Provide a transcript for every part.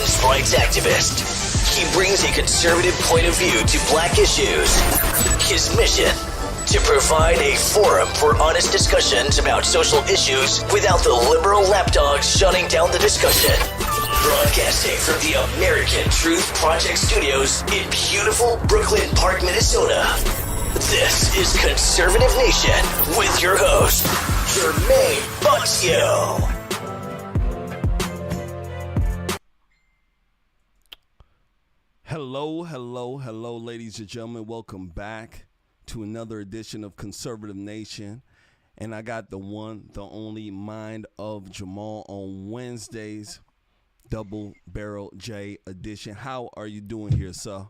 women's rights activist. He brings a conservative point of view to black issues. His mission: to provide a forum for honest discussions about social issues without the liberal lapdogs shutting down the discussion. Broadcasting from the American Truth Project studios in beautiful Brooklyn Park, Minnesota. This is Conservative Nation with your host, Jermain Botsio. Hello, ladies and gentlemen. Welcome back to another edition of Conservative Nation. And I got the one, the only mind of Jamal on Wednesdays, Double Barrel J edition. How are you doing here, sir?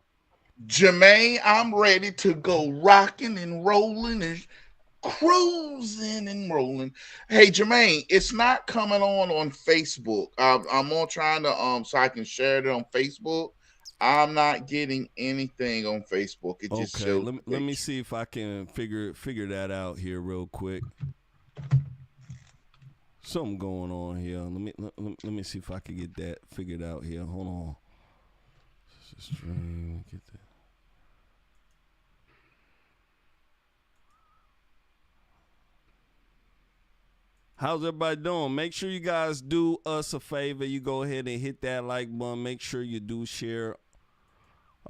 Jermain, I'm ready to go rocking and rolling and cruising and rolling. Hey, Jermain, it's not coming on Facebook. I'm on trying to so I can share it on Facebook. I'm not getting anything on Facebook. It just shows. Let me see if I can figure that out here real quick. Something going on here. Let me see if I can get that figured out here. Hold on. Stream. Get that. How's everybody doing? Make sure you guys do us a favor. You go ahead and hit that like button. Make sure you do share.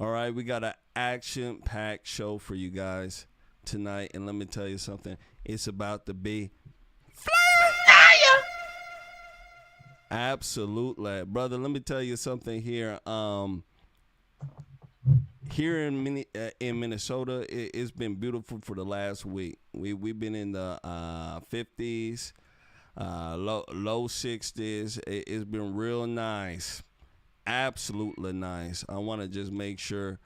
All right, we got an action-packed show for you guys tonight. And let me tell you something. It's about to be fire. Absolutely. Brother, let me tell you something here. Here in Minnesota, it's been beautiful for the last week. We've been in the 50s. Low 60s. It's been real nice, absolutely nice. I want to just make sure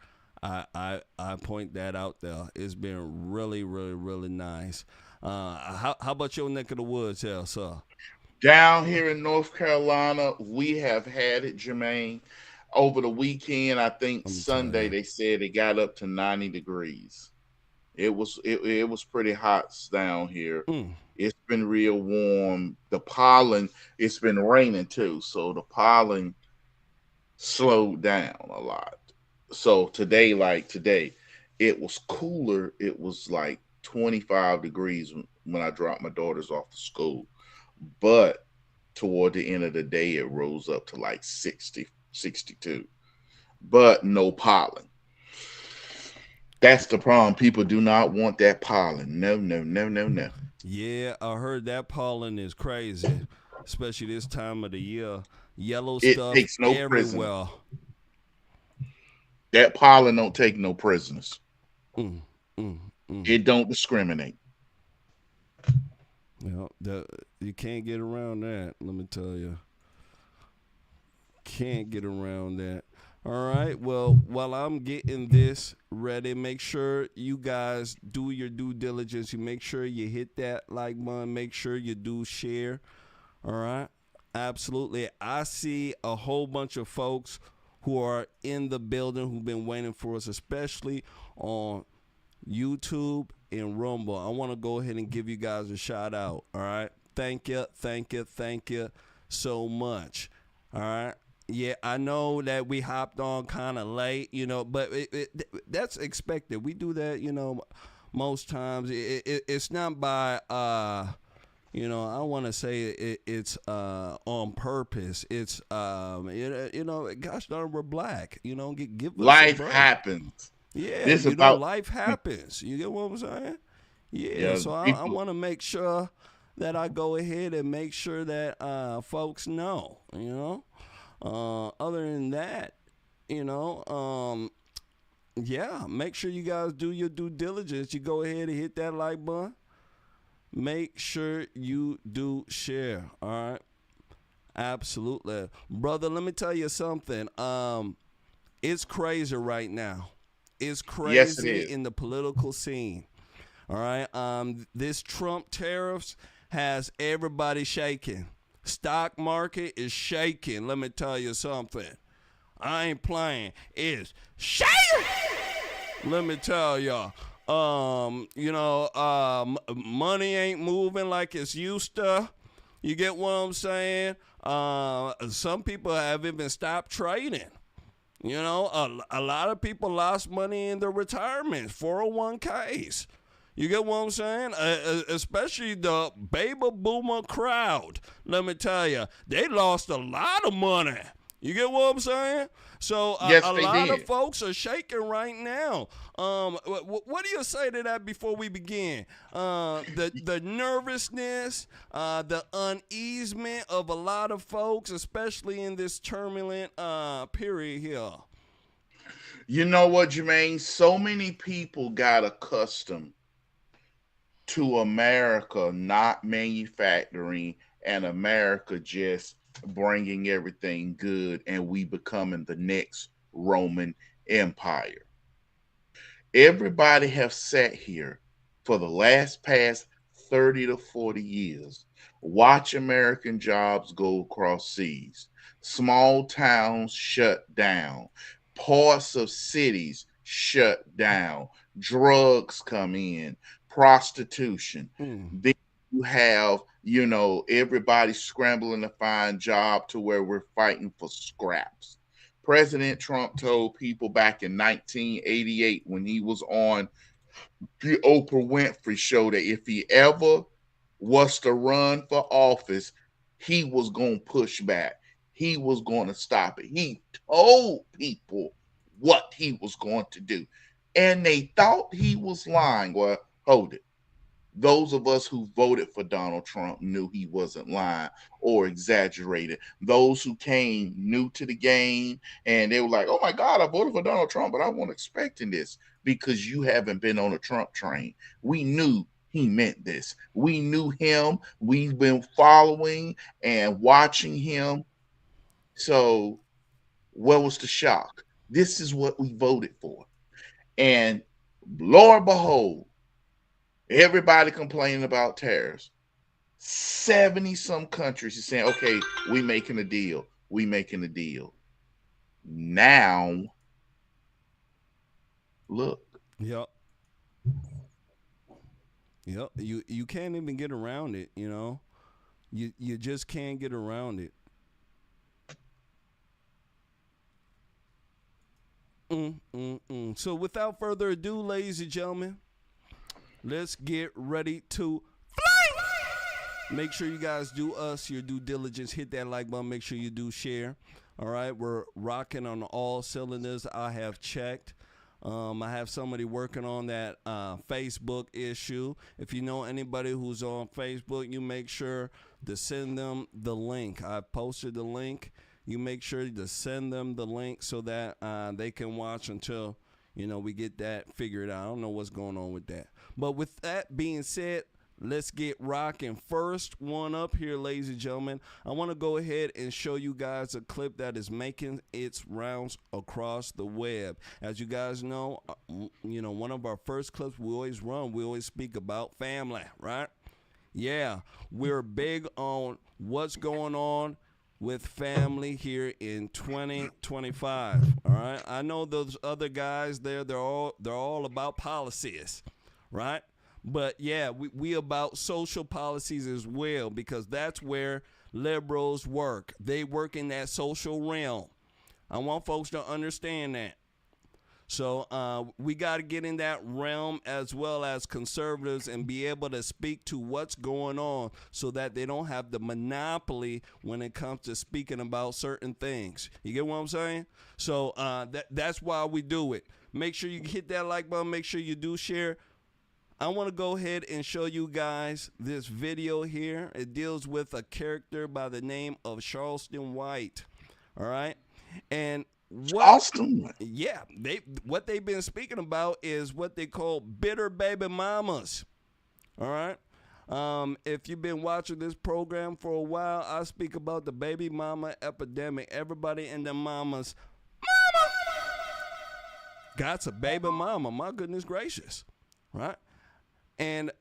I point that out there. It's been really, really, really nice. How about your neck of the woods, here, sir? Down here in North Carolina, we have had it, Jermain. Over the weekend, I think Sunday, they said it got up to 90 degrees. It was pretty hot down here. It's been real warm. The pollen, it's been raining too, so the pollen slowed down a lot. So today, it was cooler. It was like 25 degrees when I dropped my daughters off to school. But toward the end of the day, it rose up to like 60, 62. But no pollen. That's the problem. People do not want that pollen. No. Yeah, I heard that pollen is crazy, especially this time of the year. Yellow It stuff takes no everywhere. prisoners. That pollen don't take no prisoners. It don't discriminate. You can't get around that. Let me tell you. Can't get around that. All right. Well, while I'm getting this ready, make sure you guys do your due diligence. You make sure you hit that like button. Make sure you do share. All right. Absolutely. I see a whole bunch of folks who are in the building who've been waiting for us, especially on YouTube and Rumble. I want to go ahead and give you guys a shout out. All right. Thank you so much. All right. Yeah, I know that we hopped on kind of late, but that's expected. We do that, most times. It's not by, I want to say it's on purpose. It's, gosh darn, we're black. Give us life happens. Yeah, life happens. You get what I'm saying? Yeah, so I want to make sure that I go ahead and make sure that folks know, Other than that, make sure you guys do your due diligence. You go ahead and hit that like button. Make sure you do share. All right. Absolutely. Brother, let me tell you something. It's crazy right now. It's crazy. Yes, it is. In the political scene. All right. This Trump tariffs has everybody shaking. Stock market is shaking. Let me tell you something. I ain't playing. It's shaking. Let me tell y'all. Money ain't moving like it's used to. You get what I'm saying? Some people have even stopped trading. You know, a lot of people lost money in their retirement, 401ks. You get what I'm saying? Especially the baby boomer crowd. Let me tell you, they lost a lot of money. You get what I'm saying? So Yes, a they lot did. of folks are shaking right now. What do you say to that before we begin? The nervousness, the uneasement of a lot of folks, especially in this turbulent period here. You know what, Jermaine? So many people got accustomed to America not manufacturing and America just bringing everything good and we becoming the next Roman Empire. Everybody have sat here for the last past 30 to 40 years, watch American jobs go across seas, small towns shut down, parts of cities shut down, drugs come in, prostitution. Mm. Then you have, everybody scrambling to find job to where we're fighting for scraps. President Trump told people back in 1988 when he was on the Oprah Winfrey show that if he ever was to run for office, he was going to push back. He was going to stop it. He told people what he was going to do. And they thought he was lying. Well, hold it. Those of us who voted for Donald Trump knew he wasn't lying or exaggerated. Those who came new to the game and they were like, oh my God, I voted for Donald Trump, but I wasn't expecting this because you haven't been on a Trump train. We knew he meant this. We knew him. We've been following and watching him. So, what was the shock? This is what we voted for. And lo and behold, everybody complaining about tariffs. 70 some countries are saying, okay, we making a deal. We making a deal. Now, look. Yep. Yep. You can't even get around it, you know. You just can't get around it. So without further ado, ladies and gentlemen, let's get ready to fly. Make sure you guys do us your due diligence. Hit that like button. Make sure you do share. All right, we're rocking on all cylinders. I have checked. I have somebody working on that Facebook issue. If you know anybody who's on Facebook, you make sure to send them the link. I posted the link. You make sure to send them the link so that they can watch until, we get that figured out. I don't know what's going on with that. But with that being said, let's get rocking. First one up here, ladies and gentlemen, I want to go ahead and show you guys a clip that is making its rounds across the web. As you guys know, one of our first clips we always speak about family, right? Yeah, we're big on what's going on with family here in 2025. All right, I know those other guys there, they're all about policies, right? But yeah, we about social policies as well, because that's where liberals work. They work in that social realm. I want folks to understand that. So we got to get in that realm as well as conservatives and be able to speak to what's going on so that they don't have the monopoly when it comes to speaking about certain things. You get what I'm saying? So that's why we do it. Make sure you hit that like button. Make sure you do share. I want to go ahead and show you guys this video here. It deals with a character by the name of Charleston White. All right? And Charleston? what they've been speaking about is what they call bitter baby mamas. All right? If you've been watching this program for a while, I speak about the baby mama epidemic. Everybody and their mamas, mama, got a baby mama. My goodness gracious. Right? And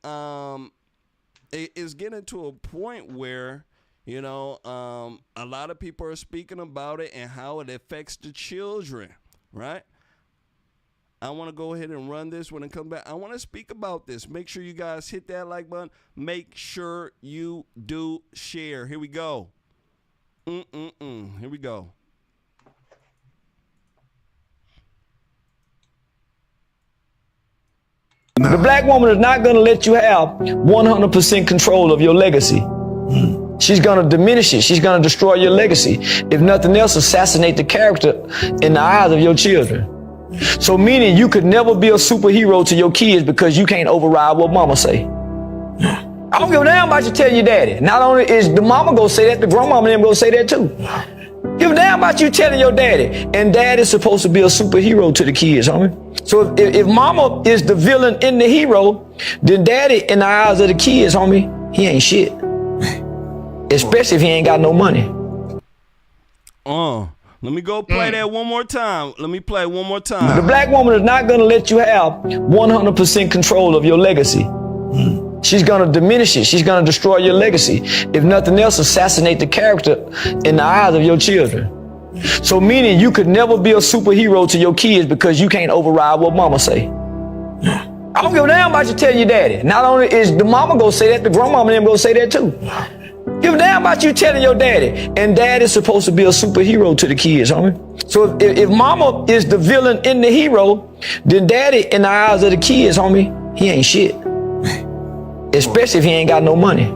it is getting to a point where, a lot of people are speaking about it and how it affects the children, right? I want to go ahead and run this when it comes back. I want to speak about this. Make sure you guys hit that like button. Make sure you do share. Here we go. Here we go. The black woman is not going to let you have 100% control of your legacy. She's going to diminish it. She's going to destroy your legacy. If nothing else, assassinate the character in the eyes of your children. So meaning you could never be a superhero to your kids because you can't override what mama say. I don't give a damn about you telling your daddy. Not only is the mama gonna say that, the grandmama and them gonna say that too. Give a damn about you telling your daddy. And dad is supposed to be a superhero to the kids, homie. So if mama is the villain and the hero, then daddy in the eyes of the kids, homie, he ain't shit. Especially if he ain't got no money. Let me go play that one more time. Let me play one more time. The black woman is not gonna let you have 100% control of your legacy. She's going to diminish it. She's going to destroy your legacy. If nothing else, assassinate the character in the eyes of your children. So meaning you could never be a superhero to your kids because you can't override what mama say. I don't give a damn about you telling your daddy. Not only is the mama gonna say that, the grandmama and them gonna say that too. Give a damn about you telling your daddy. And dad is supposed to be a superhero to the kids, homie. So if mama is the villain and the hero, then daddy in the eyes of the kids, homie, he ain't shit. Especially if he ain't got no money.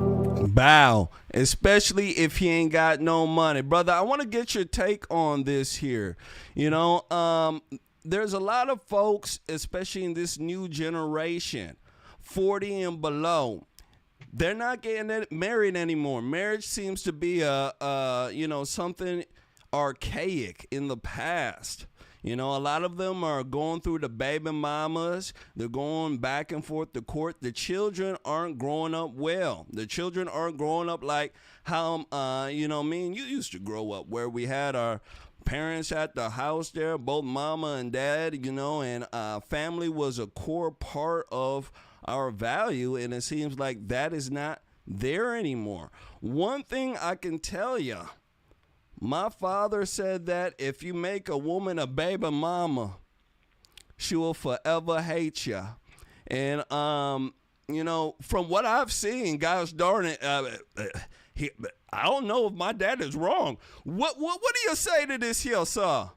Bow. Especially if he ain't got no money. Brother, I want to get your take on this here. You know, there's a lot of folks, especially in this new generation, 40 and below, they're not getting married anymore. Marriage seems to be something archaic in the past. You know, a lot of them are going through the baby mamas. They're going back and forth to court. The children aren't growing up well. The children aren't growing up like how, me and you used to grow up, where we had our parents at the house there, both mama and dad, you know, and family was a core part of our value. And it seems like that is not there anymore. One thing I can tell you, my father said that if you make a woman a baby mama, she will forever hate you. And, from what I've seen, gosh darn it, I don't know if my dad is wrong. What do you say to this here, sir?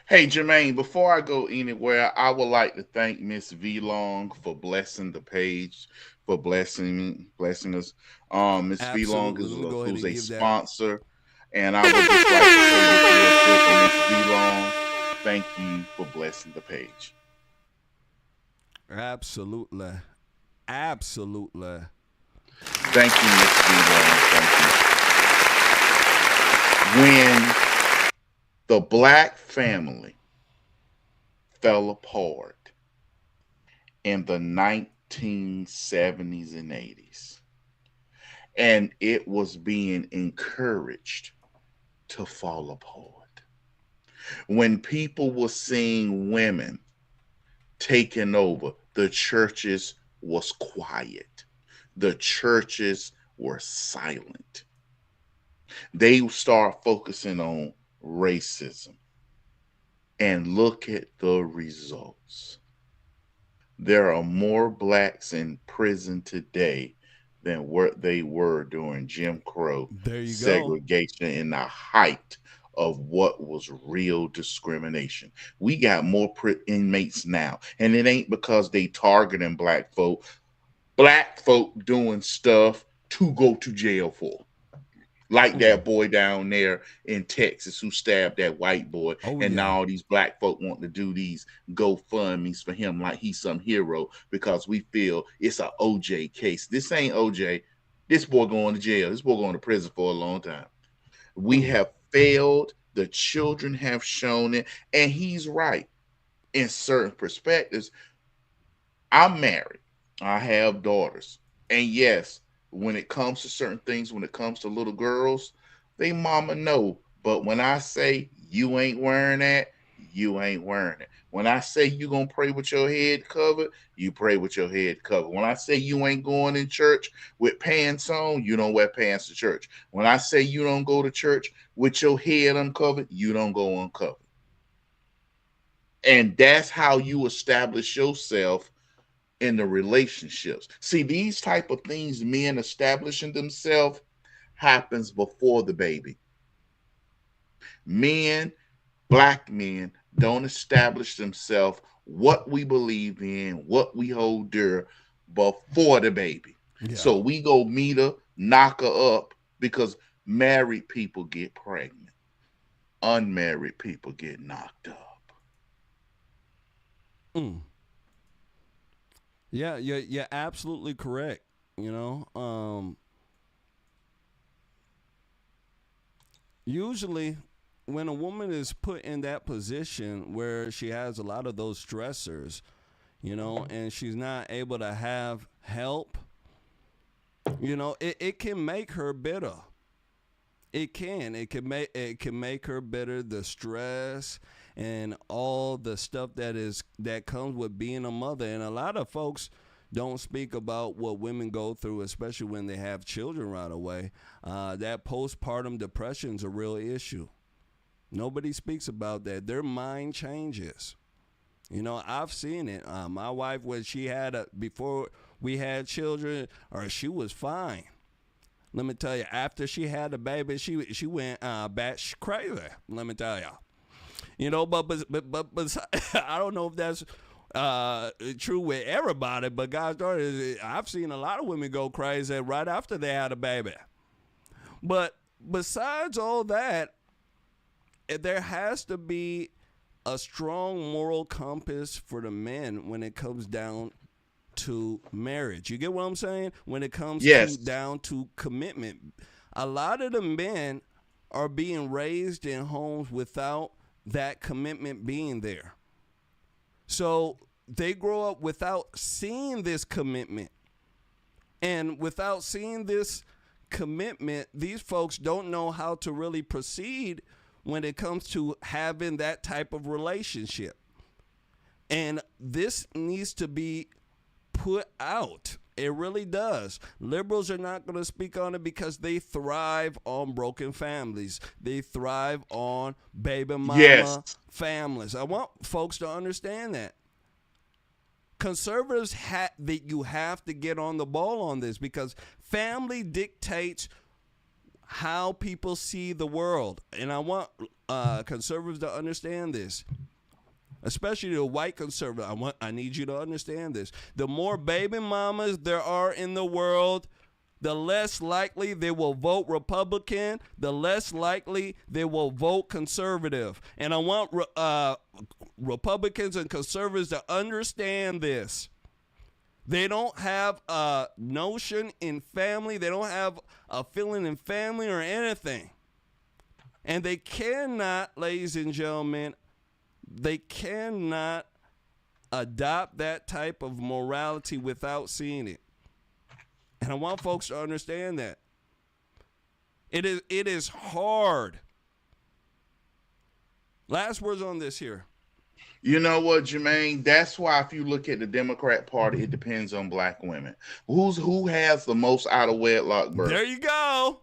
Hey, Jermain, before I go anywhere, I would like to thank Miss V Long for blessing the page, for blessing us. Miss V Long who's a sponsor. That. And I would just like to say this real quick, Miss V Long, thank you for blessing the page. Absolutely. Thank you, Miss V Long. Thank you. When the black family fell apart in the 1970s and 80s, and it was being encouraged to fall apart, when people were seeing women taking over, the churches was quiet. The churches were silent. They start focusing on racism. And look at the results. There are more blacks in prison today than what they were during Jim Crow segregation in the height of what was real discrimination. We got more inmates now, and it ain't because they targeting black folk doing stuff to go to jail for. Like that boy down there in Texas who stabbed that white boy. Now all these black folk want to do these GoFundMes for him like he's some hero because we feel it's a OJ case. This ain't OJ. This boy going to jail. This boy going to prison for a long time. We have failed. The children have shown it. And he's right in certain perspectives. I'm married. I have daughters. And yes, when it comes to certain things, when it comes to little girls, they mama know. But when I say you ain't wearing that, you ain't wearing it. When I say you gonna pray with your head covered, you pray with your head covered. When I say you ain't going in church with pants on, you don't wear pants to church. When I say you don't go to church with your head uncovered, you don't go uncovered. And that's how you establish yourself in the relationships. See, these type of things men establishing themselves happens before the baby. Men, black men, don't establish themselves what we believe in, what we hold dear before the baby. Yeah. So we go meet her, knock her up, because married people get pregnant. Unmarried people get knocked up. Mm. Yeah, you're absolutely correct. You know, usually when a woman is put in that position where she has a lot of those stressors, you know, and she's not able to have help, you know, it can make her bitter. It can. It can make her bitter. The stress and all the stuff that comes with being a mother. And a lot of folks don't speak about what women go through, especially when they have children right away. That postpartum depression is a real issue. Nobody speaks about that. Their mind changes. You know, I've seen it. My wife, when she had before we had children, or she was fine. Let me tell you, after she had a baby, she went batch crazy. Let me tell you, you know. But I don't know if that's true with everybody. But God's daughter, I've seen a lot of women go crazy right after they had a baby. But besides all that, there has to be a strong moral compass for the men when it comes down to marriage. You get what I'm saying? When it comes down to commitment. A lot of the men are being raised in homes without that commitment being there. So they grow up without seeing this commitment. And without seeing this commitment, these folks don't know how to really proceed when it comes to having that type of relationship. And this needs to be put out. It really does. Liberals are not going to speak on it because they thrive on broken families. They thrive on baby mama families. I want folks to understand that. Conservatives that you have to get on the ball on this, because family dictates how people see the world. And I want conservatives to understand this. Especially the white conservative, I need you to understand this. The more baby mamas there are in the world, the less likely they will vote Republican, the less likely they will vote conservative. And I want Republicans and conservatives to understand this. They don't have a notion in family. They don't have a feeling in family or anything. And they cannot, ladies and gentlemen, they cannot adopt that type of morality without seeing it. And I want folks to understand that. It is hard. Last words on this here. You know what, Jermaine? That's why if you look at the Democrat Party, it depends on black women. Who has the most out of wedlock births? There you go.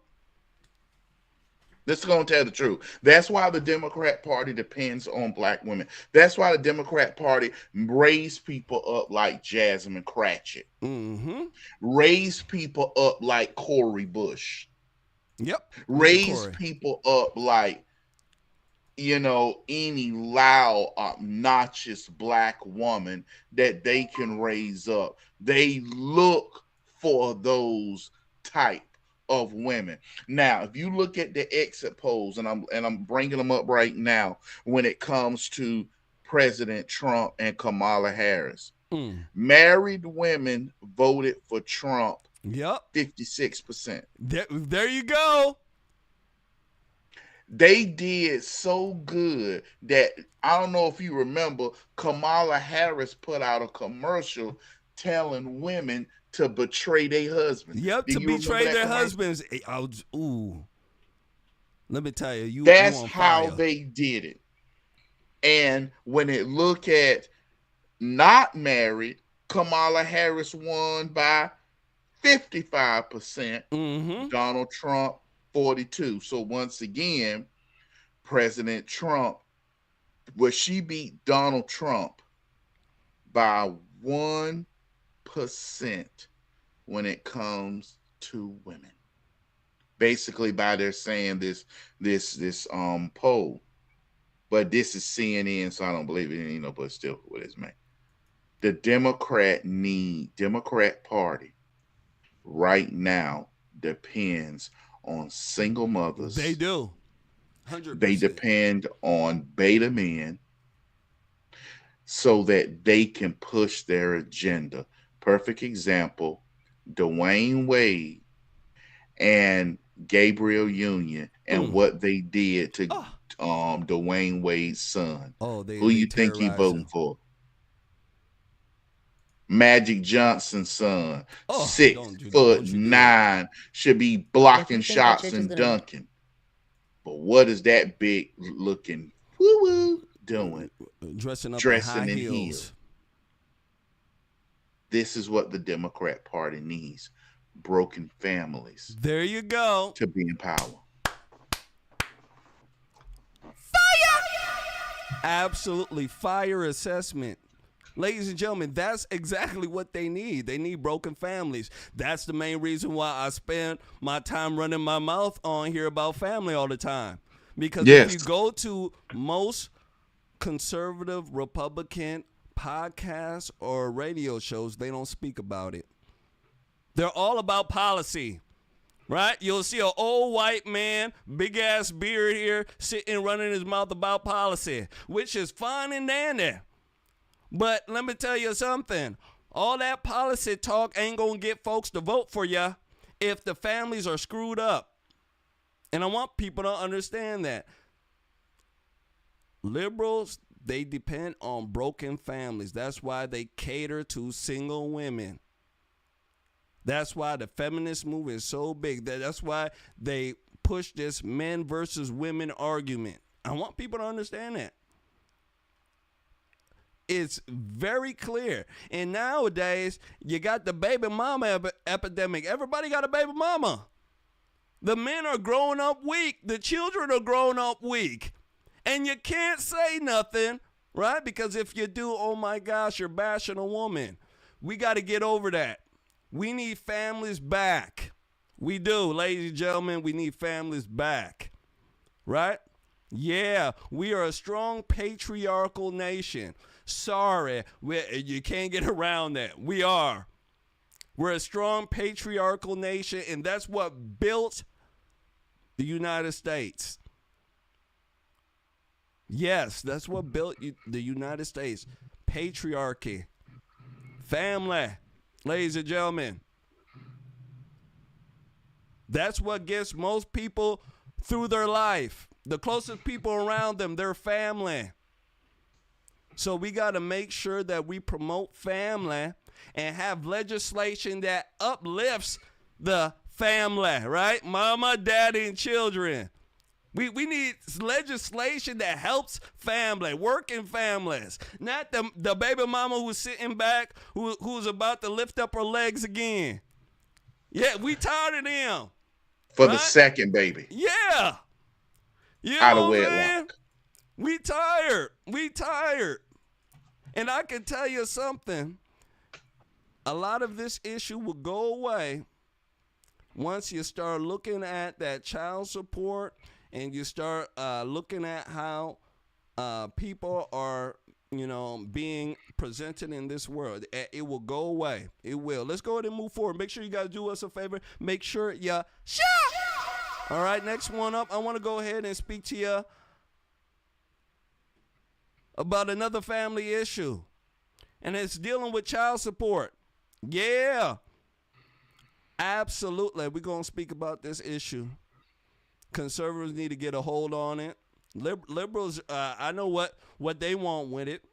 This is going to tell the truth. That's why the Democrat Party depends on black women. That's why the Democrat Party raised people up like Jasmine Cratchit. Mm-hmm. Raised people up like Cori Bush. Yep. Raised people up like, you know, any loud, obnoxious black woman that they can raise up. They look for those type of women. Now, if you look at the exit polls, and I'm bringing them up right now, when it comes to President Trump and Kamala Harris, married women voted for Trump. Yep, 56%. There you go. They did so good that I don't know if you remember, Kamala Harris put out a commercial telling women to betray their husbands. Yep, to betray their husbands. Ooh. Let me tell you, that's on how fire. They did it. And when it look at not married, Kamala Harris won by 55%. Mm-hmm. Donald Trump 42%. So once again, President Trump, she beat Donald Trump by 1% when it comes to women. basically by their saying this poll. But this is CNN, so I don't believe it, but still what it's made. The Democrat Party right now depends on single mothers. They do. 100%. They depend on beta men so that they can push their agenda. Perfect example, Dwayne Wade and Gabriel Union and what they did to Dwayne Wade's son. Who you think he voting for? Magic Johnson's son, 6'9", should be blocking shots and dunking. But what is that big looking woo doing? Dressing in heels. This is what the Democrat Party needs. Broken families. There you go. To be in power. Fire! Absolutely. Fire assessment. Ladies and gentlemen, that's exactly what they need. They need broken families. That's the main reason why I spend my time running my mouth on here about family all the time. Because if you go to most conservative Republican podcasts or radio shows, they don't speak about it. They're all about policy, right? You'll see an old white man, big ass beard here, sitting running his mouth about policy, which is fine and dandy. But let me tell you something. All that policy talk ain't going to get folks to vote for you if the families are screwed up. And I want people to understand that. Liberals, they depend on broken families. That's why they cater to single women. That's why the feminist movement is so big. That's why they push this men versus women argument. I want people to understand that. It's very clear. And nowadays, you got the baby mama epidemic. Everybody got a baby mama. The men are growing up weak. The children are growing up weak. And you can't say nothing, right? Because if you do, oh my gosh, you're bashing a woman. We got to get over that. We need families back. We do, ladies and gentlemen, we need families back, right? Yeah, we are a strong patriarchal nation. Sorry, you can't get around that. We are. We're a strong patriarchal nation, and that's what built the United States. Yes, that's what built the United States. Patriarchy. Family. Ladies and gentlemen. That's what gets most people through their life. The closest people around them, their family. So we got to make sure that we promote family and have legislation that uplifts the family, right? Mama, daddy, and children. We need legislation that helps family, working families, not the baby mama who's sitting back, who's about to lift up her legs again. Yeah, we tired of them. For the second baby. Yeah. You out know of what wedlock. We tired. We tired. And I can tell you something. A lot of this issue will go away once you start looking at that child support and you start looking at how people are, being presented in this world. It will go away. It will. Let's go ahead and move forward. Make sure you guys do us a favor. Make sure you share. All right, next one up. I want to go ahead and speak to you about another family issue, and it's dealing with child support. Yeah, absolutely. We're going to speak about this issue. Conservatives need to get a hold on it. Liberals, I know what they want with it.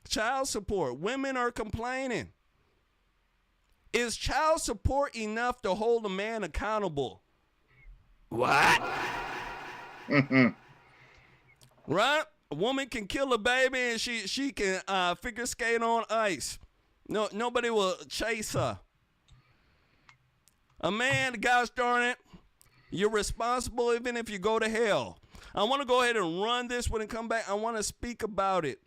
Child support. Women are complaining. Is child support enough to hold a man accountable? What? Right? A woman can kill a baby and she can figure skate on ice. No, nobody will chase her. A man, gosh darn it, you're responsible even if you go to hell. I want to go ahead and run this when I come back. I want to speak about it.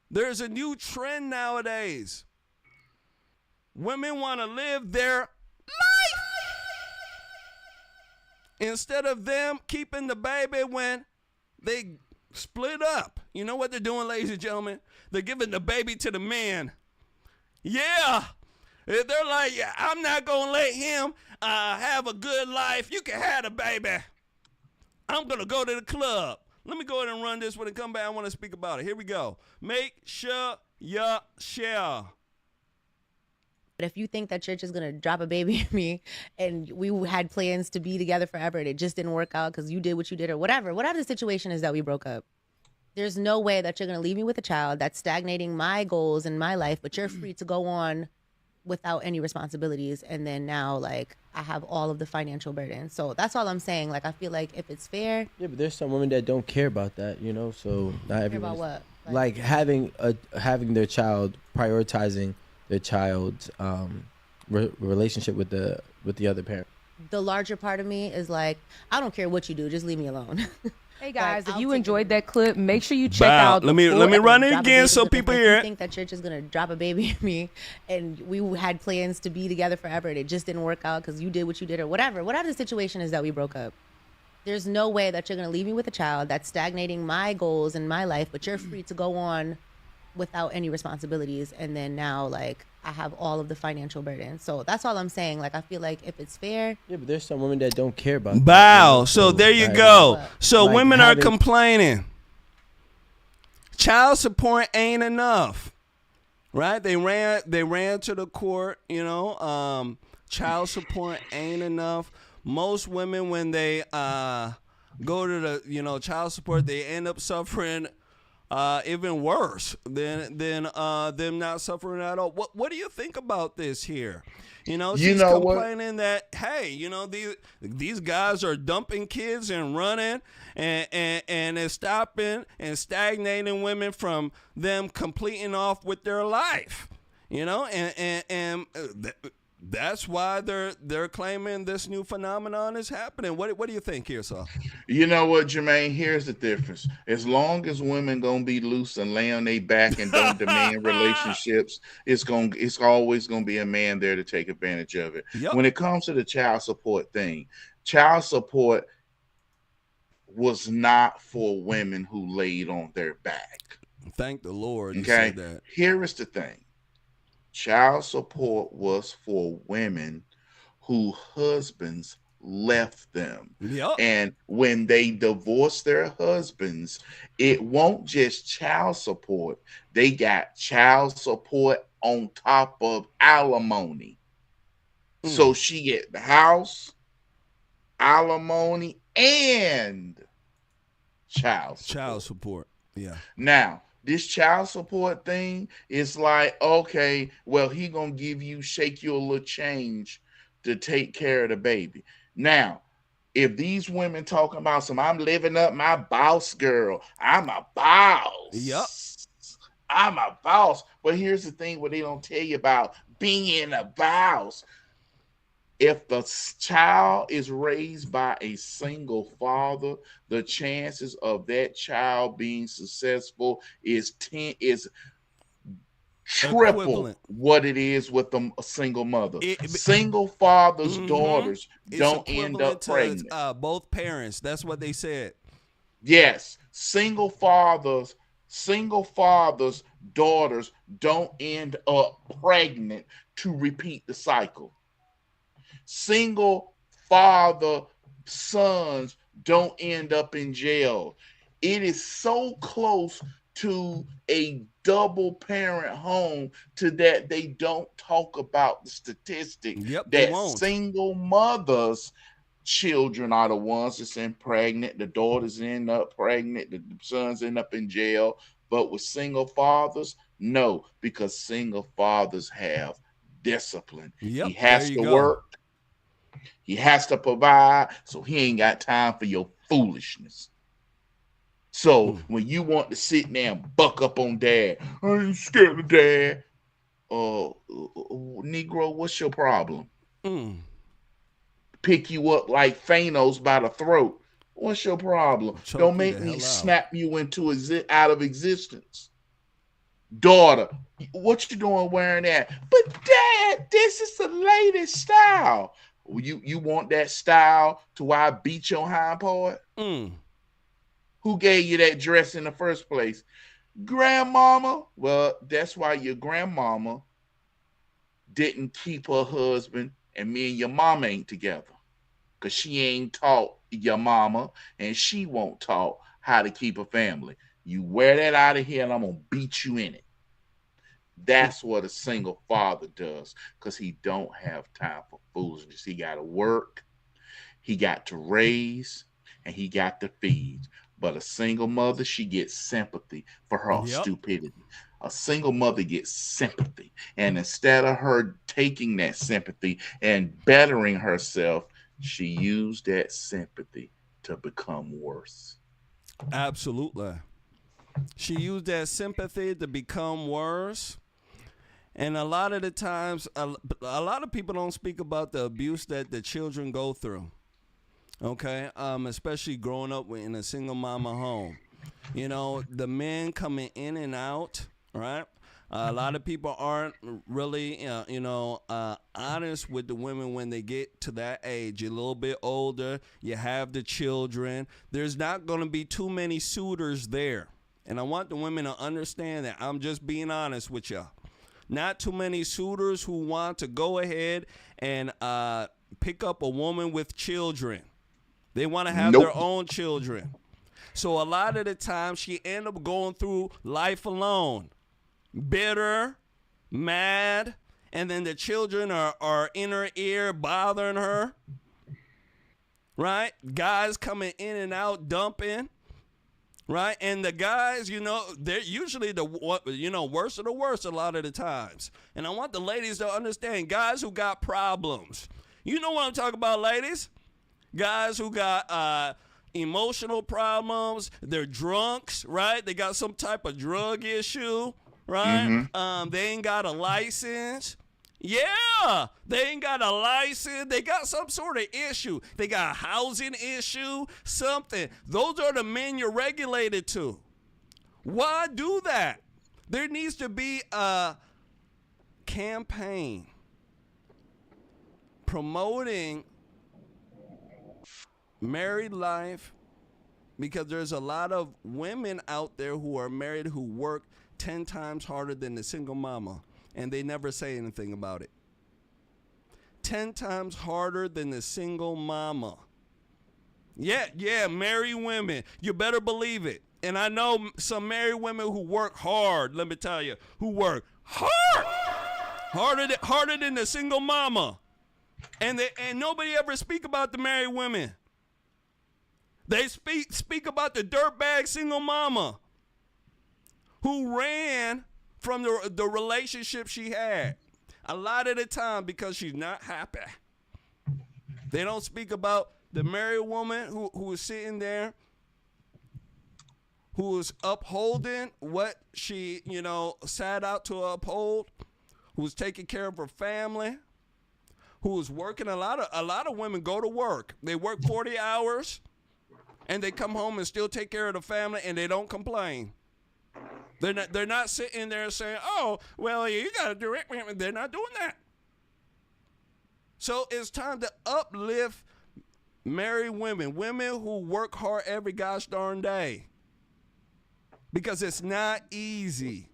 There's a new trend nowadays. Women want to live their life. instead of them keeping the baby when they split up. You know what they're doing, ladies and gentlemen? They're giving the baby to the man. Yeah. They're like, yeah, I'm not going to let him have a good life. You can have the baby. I'm going to go to the club. Let me go ahead and run this. When it come back, I want to speak about it. Here we go. Make sure you share. But if you think that you're just going to drop a baby in me and we had plans to be together forever and it just didn't work out because you did what you did or whatever the situation is that we broke up, there's no way that you're going to leave me with a child that's stagnating my goals in my life, but you're free to go on without any responsibilities. And then now, like, I have all of the financial burden. So that's all I'm saying. Like, I feel like if it's fair. Yeah, but there's some women that don't care about that, you know? So not everyone. About what? Like having their child, prioritizing their child's relationship with the other parent. The larger part of me is like, I don't care what you do, just leave me alone. Hey guys, like, if you enjoyed that clip, make sure you check out. Let me run it again so people hear it. If you think that you're just gonna drop a baby in me, and we had plans to be together forever, and it just didn't work out because you did what you did or whatever the situation is that we broke up, there's no way that you're gonna leave me with a child that's stagnating my goals in my life, but you're free to go on without any responsibilities. And then now, like, I have all of the financial burden. So that's all I'm saying. Like, I feel like if it's fair. Yeah, but there's some women that don't care about that. Wow. You know? So there you go. So like women are complaining. Child support ain't enough. Right? They ran to the court, you know. Child support ain't enough. Most women, when they go to the, you know, child support, they end up suffering even worse than them not suffering at all. What do you think about this here? You know, she's complaining that, hey, you know, these guys are dumping kids and running and it's stopping and stagnating women from them completing off with their life. You know, and that's why they're claiming this new phenomenon is happening. What do you think here, sir? You know what, Jermain? Here's the difference. As long as women gonna be loose and lay on their back and don't demand relationships, it's always gonna be a man there to take advantage of it. Yep. When it comes to the child support thing, child support was not for women who laid on their back. Thank the Lord. You okay. Said that. Here is the thing. Child support was for women whose husbands left them. Yep. And when they divorce their husbands, it won't just child support. They got child support on top of alimony. So she get the house, alimony, and child support. Child support. Yeah. Now, this child support thing is like, okay, well, he gonna shake you a little change to take care of the baby. Now, if these women talking about I'm living up my boss girl, I'm a boss. Yep. I'm a boss. But here's the thing, what they don't tell you about being a boss. If the child is raised by a single father, the chances of that child being successful is triple equivalent. What it is with a single mother. Single fathers' daughters don't end up pregnant. Both parents. That's what they said. Yes, single fathers' daughters don't end up pregnant to repeat the cycle. Single father sons don't end up in jail. It is so close to a double parent home to that they don't talk about the statistic that single mothers' children are the ones that's pregnant. The daughters end up pregnant. The sons end up in jail. But with single fathers, no, because single fathers have discipline. Yep, he has to work. He has to provide, so he ain't got time for your foolishness. So when you want to sit there and buck up on dad, I ain't scared of dad. Negro, what's your problem? Pick you up like Thanos by the throat. What's your problem? Don't make me snap you into out of existence. Daughter, what you doing wearing that? But dad, this is the latest style. You want that style to where I beat your hind part? Who gave you that dress in the first place? Grandmama. Well, that's why your grandmama didn't keep her husband, and me and your mama ain't together. Because she ain't taught your mama, and she won't taught how to keep a family. You wear that out of here, and I'm going to beat you in it. That's what a single father does, because he don't have time for foolishness. He got to work, he got to raise, and he got to feed. But a single mother, she gets sympathy for her stupidity. A single mother gets sympathy. And instead of her taking that sympathy and bettering herself, she used that sympathy to become worse. Absolutely. She used that sympathy to become worse. And a lot of the times, a lot of people don't speak about the abuse that the children go through. Okay, especially growing up in a single mama home. You know, the men coming in and out, right? A lot of people aren't really, honest with the women when they get to that age. You're a little bit older, you have the children. There's not going to be too many suitors there. And I want the women to understand that. I'm just being honest with y'all. Not too many suitors who want to go ahead and pick up a woman with children. They want to have their own children. So a lot of the time, she end up going through life alone. Bitter, mad, and then the children are in her ear bothering her. Right? Guys coming in and out, dumping. Right? And the guys, they're usually the worst of the worst a lot of the times. And I want the ladies to understand, guys who got problems. You know what I'm talking about, ladies? Guys who got emotional problems, they're drunks, right? They got some type of drug issue, right? They ain't got a license. Yeah, they ain't got a license. They got some sort of issue. They got a housing issue, something. Those are the men you're regulated to. Why do that? There needs to be a campaign promoting married life, because there's a lot of women out there who are married who work 10 times harder than the single mama, and they never say anything about it. 10 times harder than the single mama. Yeah, married women. You better believe it. And I know some married women who work hard, let me tell you, who work hard. Harder than the single mama. And nobody ever speak about the married women. They speak about the dirtbag single mama who ran from the relationship she had. A lot of the time because she's not happy. They don't speak about the married woman who is sitting there, who is upholding what she, sat out to uphold, who's taking care of her family, who is working. A lot of women go to work. They work 40 hours. And they come home and still take care of the family, and they don't complain. They're not sitting there saying, "Oh, well, you got to do it." They're not doing that. So it's time to uplift married women who work hard every gosh darn day, because it's not easy.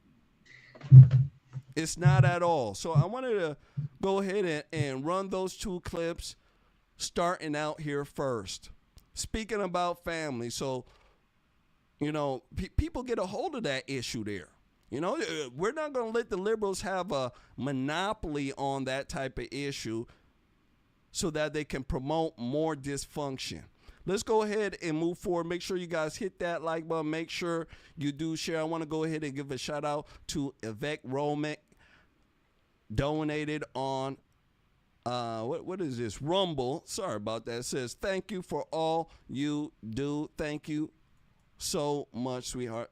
It's not at all. So I wanted to go ahead and run those two clips, starting out here first. Speaking about family, so, people get a hold of that issue there. We're not going to let the liberals have a monopoly on that type of issue so that they can promote more dysfunction. Let's go ahead and move forward. Make sure you guys hit that like button. Make sure you do share. I want to go ahead and give a shout out to Yvette Romick, donated on what is this? Rumble. Sorry about that. It says, thank you for all you do. Thank you so much, sweetheart.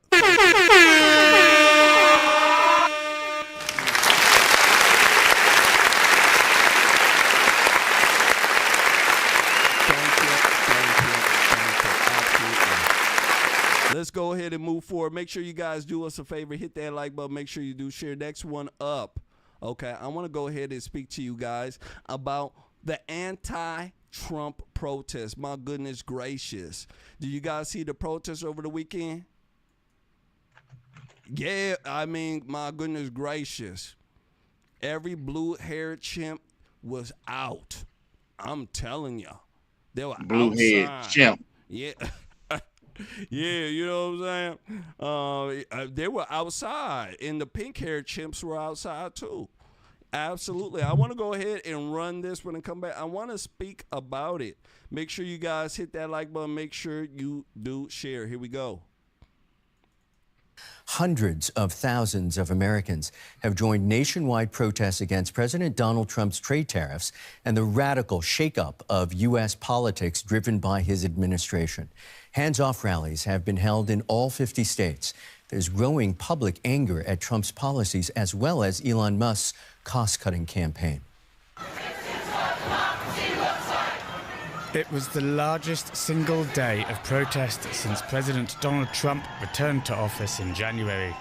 Let's go ahead and move forward. Make sure you guys do us a favor. Hit that like button. Make sure you do share. Next one up. Okay, I want to go ahead and speak to you guys about The anti-Trump protest. My goodness gracious. Did you guys see the protest over the weekend? Yeah, I mean, my goodness gracious. Every blue-haired chimp was out. I'm telling you. They were Blue-haired outside. chimp. Yeah. Yeah, you know what I'm saying? They were outside, and the pink-haired chimps were outside too. Absolutely. I want to go ahead and run this when I come back. I want to speak about it. Make sure you guys hit that like button. Make sure you do share. Here we go. Hundreds of thousands of Americans have joined nationwide protests against President Donald Trump's trade tariffs and the radical shakeup of U.S. politics driven by his administration. Hands-off rallies have been held in all 50 states. There's growing public anger at Trump's policies as well as Elon Musk's cost-cutting campaign. It was the largest single day of protest since President Donald Trump returned to office in January.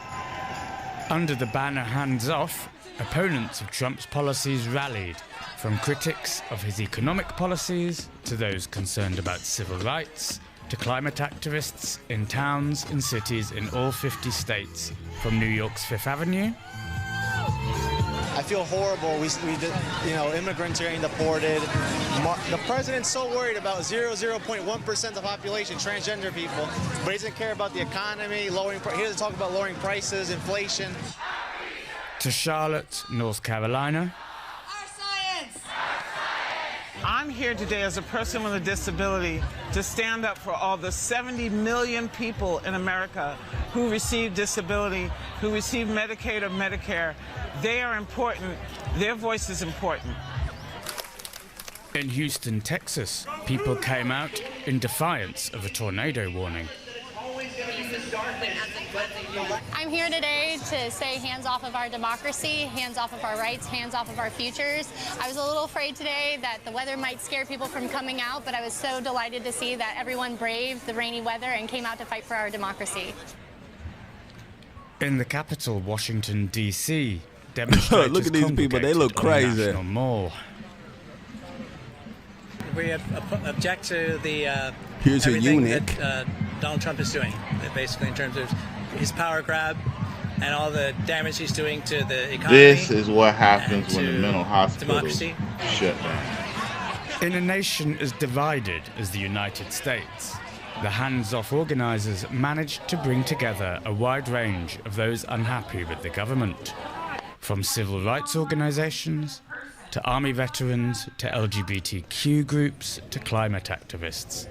Under the banner Hands Off, opponents of Trump's policies rallied, from critics of his economic policies to those concerned about civil rights, to climate activists in towns and cities in all 50 states, from New York's Fifth Avenue. I feel horrible. Immigrants are getting deported. The president's so worried about 0.1% of the population, transgender people, but he doesn't care about the economy, he doesn't talk about lowering prices, inflation. To Charlotte, North Carolina. I'm here today as a person with a disability to stand up for all the 70 million people in America who receive disability, who receive Medicaid or Medicare. They are important. Their voice is important. In Houston, Texas, people came out in defiance of a tornado warning. I'm here today to say hands off of our democracy, hands off of our rights, hands off of our futures. I was a little afraid today that the weather might scare people from coming out, but I was so delighted to see that everyone braved the rainy weather and came out to fight for our democracy. In the capital, Washington, D.C., demonstrators look at these people, they look crazy. National Mall. We object to the Here's a everything eunuch that Donald Trump is doing, basically in terms of his power grab and all the damage he's doing to the economy. This is what happens when the mental hospitals democracy shut down. In a nation as divided as the United States, the hands-off organizers managed to bring together a wide range of those unhappy with the government, from civil rights organizations to army veterans to LGBTQ groups to climate activists.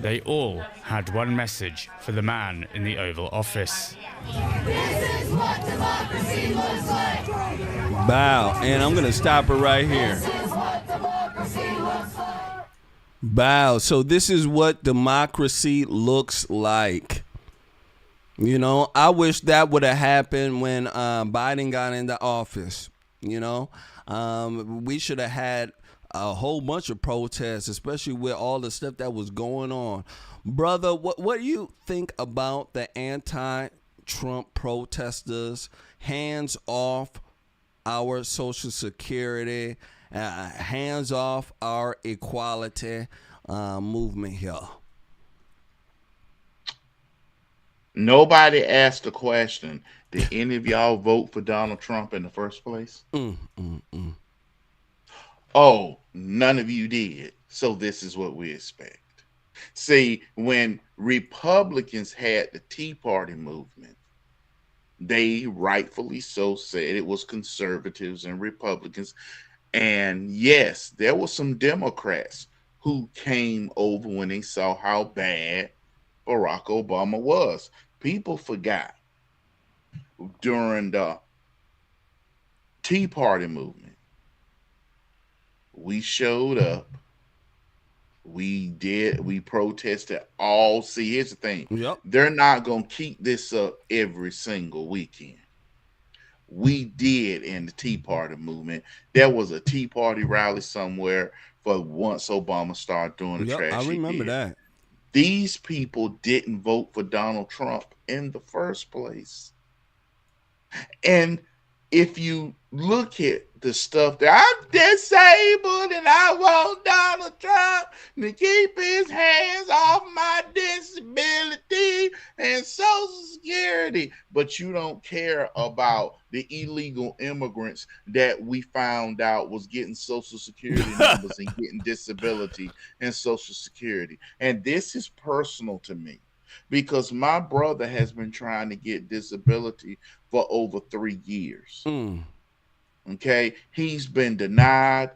They all had one message for the man in the Oval Office. This is what democracy looks like. Bow, and I'm gonna stop it right here. This is what democracy looks like. Bow. So this is what democracy looks like. You know, I wish that would have happened when Biden got into office. You know, we should have had a whole bunch of protests, especially with all the stuff that was going on. Brother, what do you think about the anti-Trump protesters? Hands off our Social Security, hands off our equality movement here. Nobody asked the question, did any of y'all vote for Donald Trump in the first place? Oh, none of you did. So this is what we expect. See, when Republicans had the Tea Party movement, they rightfully so said it was conservatives and Republicans. And yes, there were some Democrats who came over when they saw how bad Barack Obama was. People forgot during the Tea Party movement, we showed up. We protested all. See, here's the thing. Yep. They're not going to keep this up every single weekend. We did in the Tea Party movement. There was a Tea Party rally somewhere for once Obama started doing the trash. I remember that. These people didn't vote for Donald Trump in the first place. And if you look at the stuff that I'm disabled and I want Donald Trump to keep his hands off my disability and Social Security, but you don't care about the illegal immigrants that we found out was getting Social Security numbers and getting disability and Social Security. And this is personal to me because my brother has been trying to get disability for over 3 years. Okay, he's been denied.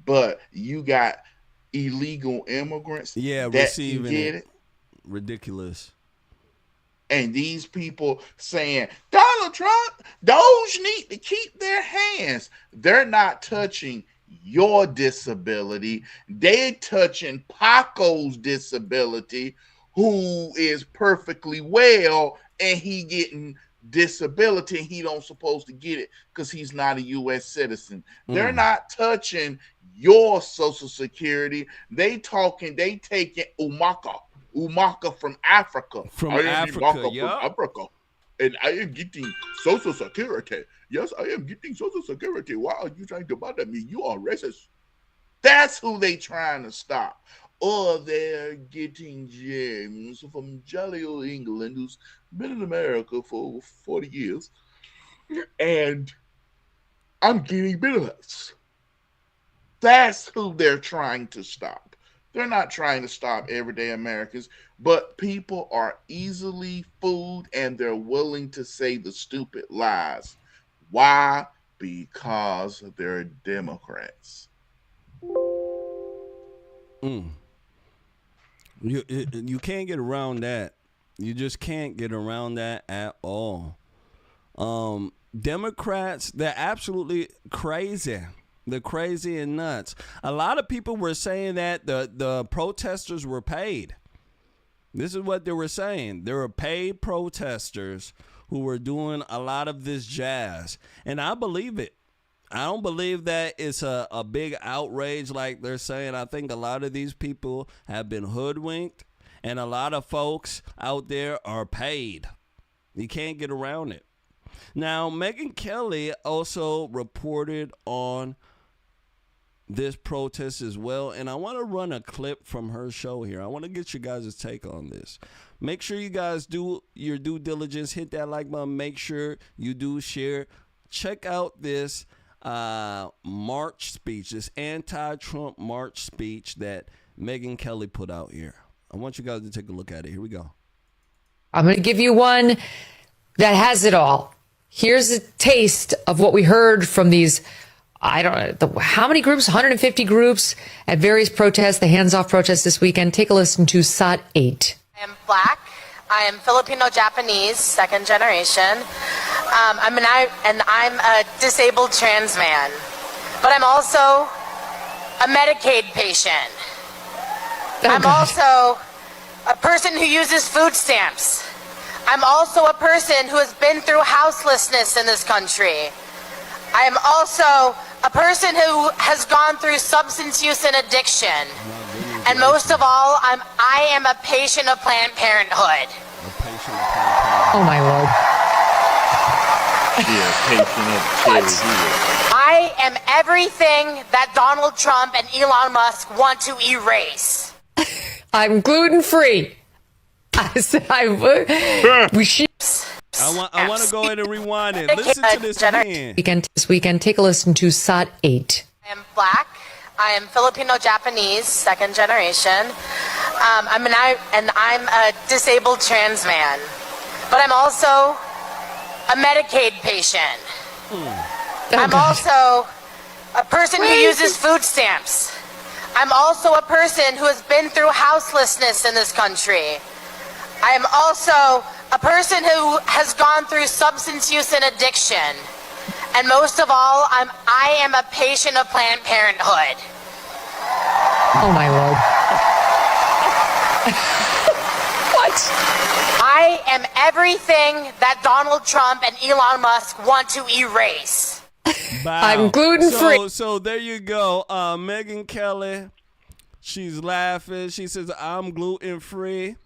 But you got illegal immigrants that receiving can get it. Ridiculous. And these people saying, Donald Trump, those need to keep their hands. They're not touching your disability. They're touching Paco's disability, who is perfectly well, and he getting disability, and he don't supposed to get it because he's not a U.S. citizen. They're not touching your Social Security. They taking Umaka from Africa. From Africa. And I am getting Social Security. Yes, I am getting Social Security. Why are you trying to bother me? You are racist. That's who they trying to stop. Or they're getting James from jolly old England, who's been in America for over 40 years. And I'm getting benefits. That's who they're trying to stop. They're not trying to stop everyday Americans, but people are easily fooled and they're willing to say the stupid lies. Why? Because they're Democrats. You can't get around that. You just can't get around that at all. Democrats, they're absolutely crazy. They're crazy and nuts. A lot of people were saying that the protesters were paid. This is what they were saying. There were paid protesters who were doing a lot of this jazz. And I believe it. I don't believe that it's a big outrage like they're saying. I think a lot of these people have been hoodwinked, and a lot of folks out there are paid. You can't get around it. Now, Megyn Kelly also reported on this protest as well, and I want to run a clip from her show here. I want to get you guys' take on this. Make sure you guys do your due diligence. Hit that like button. Make sure you do share. Check out this March speech, this anti-Trump March speech that Megyn Kelly put out here. I want you guys to take a look at it. Here we go. I'm going to give you one that has it all. Here's a taste of what we heard from these, I don't know, how many groups? 150 groups at various protests, the hands-off protests this weekend. Take a listen to SOT 8. I am Black. I am Filipino-Japanese, second generation. I'm a disabled trans man. But I'm also a Medicaid patient. I'm also a person who uses food stamps. I'm also a person who has been through houselessness in this country. I am also a person who has gone through substance use and addiction. And most of all, I am a patient of Planned Parenthood. Oh my Lord. I am everything that Donald Trump and Elon Musk want to erase. I'm gluten-free. We should. I want to go ahead and rewind it. Listen to this again. This weekend, take a listen to SOT 8. I am Black. I am Filipino-Japanese, second generation. I'm a disabled trans man. But I'm also a Medicaid patient. I'm also a person who uses food stamps. I'm also a person who has been through houselessness in this country. I am also a person who has gone through substance use and addiction. And most of all, I am a patient of Planned Parenthood. Oh my Lord. What? I am everything that Donald Trump and Elon Musk want to erase. Wow. I'm gluten-free. So there you go. Megyn Kelly, she's laughing. She says, I'm gluten-free.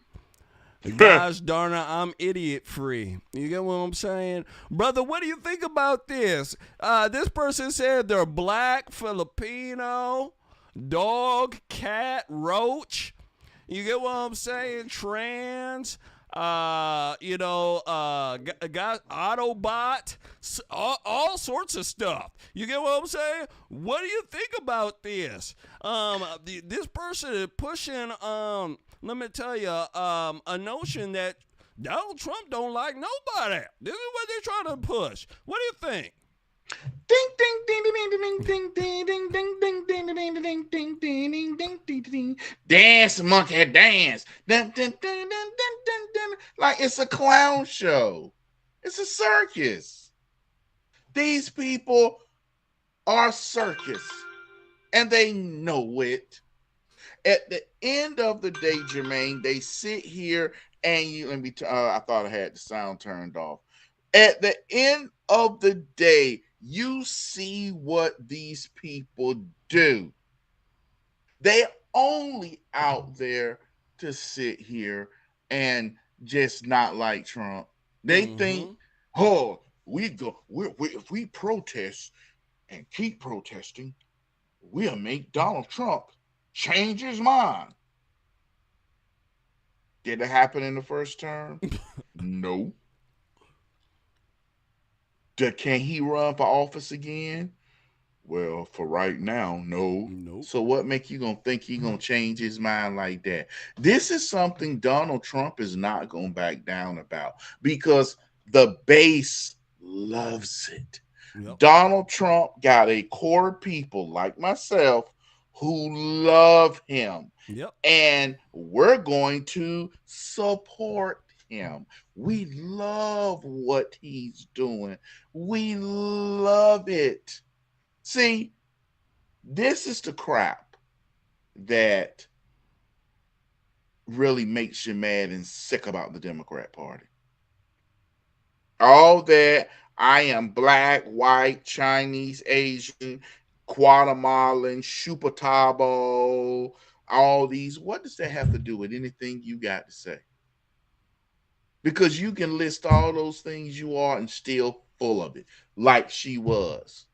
Gosh darn it, I'm idiot free. You get what I'm saying? Brother, what do you think about this? This person said they're black, Filipino, dog, cat, roach. You get what I'm saying? Trans, Autobot, all sorts of stuff. You get what I'm saying? What do you think about this? This person is pushing, let me tell you, a notion that Donald Trump don't like nobody. This is what they're trying to push. What do you think? Ding ding ding ding ding ding ding ding ding ding ding ding ding ding ding ding ding ding ding. Dance, monkey, dance. Dun, dun, dun, dun, dun, dun, dun. Like it's a clown show. It's a circus. These people are circus, and they know it. At the end of the day, Jermaine, they sit here and I thought I had the sound turned off. At the end of the day, you see what these people do. They're only out there to sit here and just not like Trump. They think, oh, if we protest and keep protesting, we'll make Donald Trump change his mind. Did it happen in the first term? No. Can he run for office again? Well, for right now, no. Nope. So what make you gonna think he gonna change his mind like that? This is something Donald Trump is not gonna back down about because the base loves it. Yep. Donald Trump got a core of people like myself who love him. Yep. And we're going to support him. We love what he's doing. We love it. See, this is the crap that really makes you mad and sick about the Democrat Party. All that I am black, white, Chinese, Asian, Guatemalan, Chupatabo, all these. What does that have to do with anything you got to say? Because you can list all those things you are and still full of it, like she was.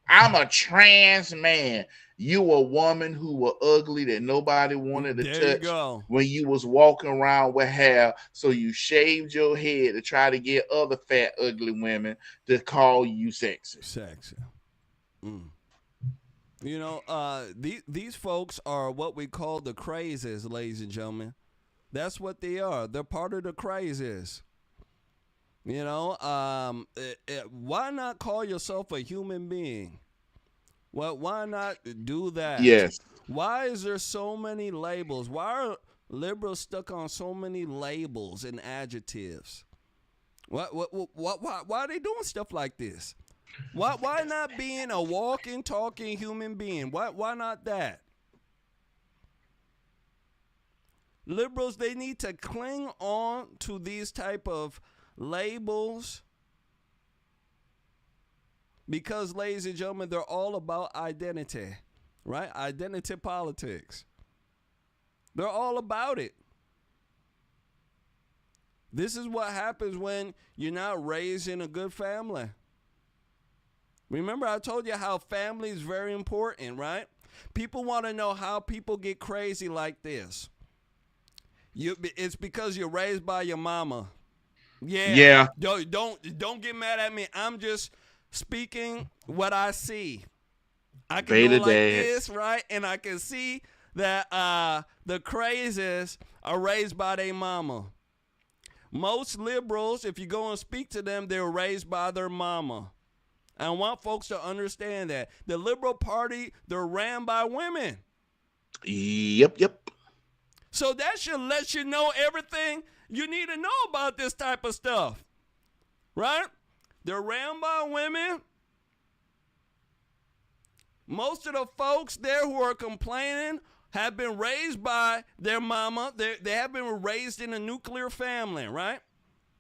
I'm a trans man. You a woman who were ugly that nobody wanted to touch when you was walking around with hair. So you shaved your head to try to get other fat, ugly women to call you sexy. Sexy. You know, these folks are what we call the crazies, ladies and gentlemen. That's what they are. They're part of the crazies. You know, why not call yourself a human being? Well, why not do that? Yes. Why is there so many labels? Why are liberals stuck on so many labels and adjectives? Why are they doing stuff like this? Why not being a walking, talking human being? Why not that? Liberals, they need to cling on to these type of labels because, ladies and gentlemen, they're all about identity, right? Identity politics. They're all about it. This is what happens when you're not raised in a good family. Remember, I told you how family is very important, right? People want to know how people get crazy like this. It's because you're raised by your mama. Yeah. Don't get mad at me. I'm just speaking what I see. I can go like this, right? And I can see that the crazies are raised by their mama. Most liberals, if you go and speak to them, they're raised by their mama. I want folks to understand that. The Liberal Party, they're ran by women. Yep. So that should let you know everything you need to know about this type of stuff, right? They're ran by women. Most of the folks there who are complaining have been raised by their mama. They have been raised in a nuclear family, right?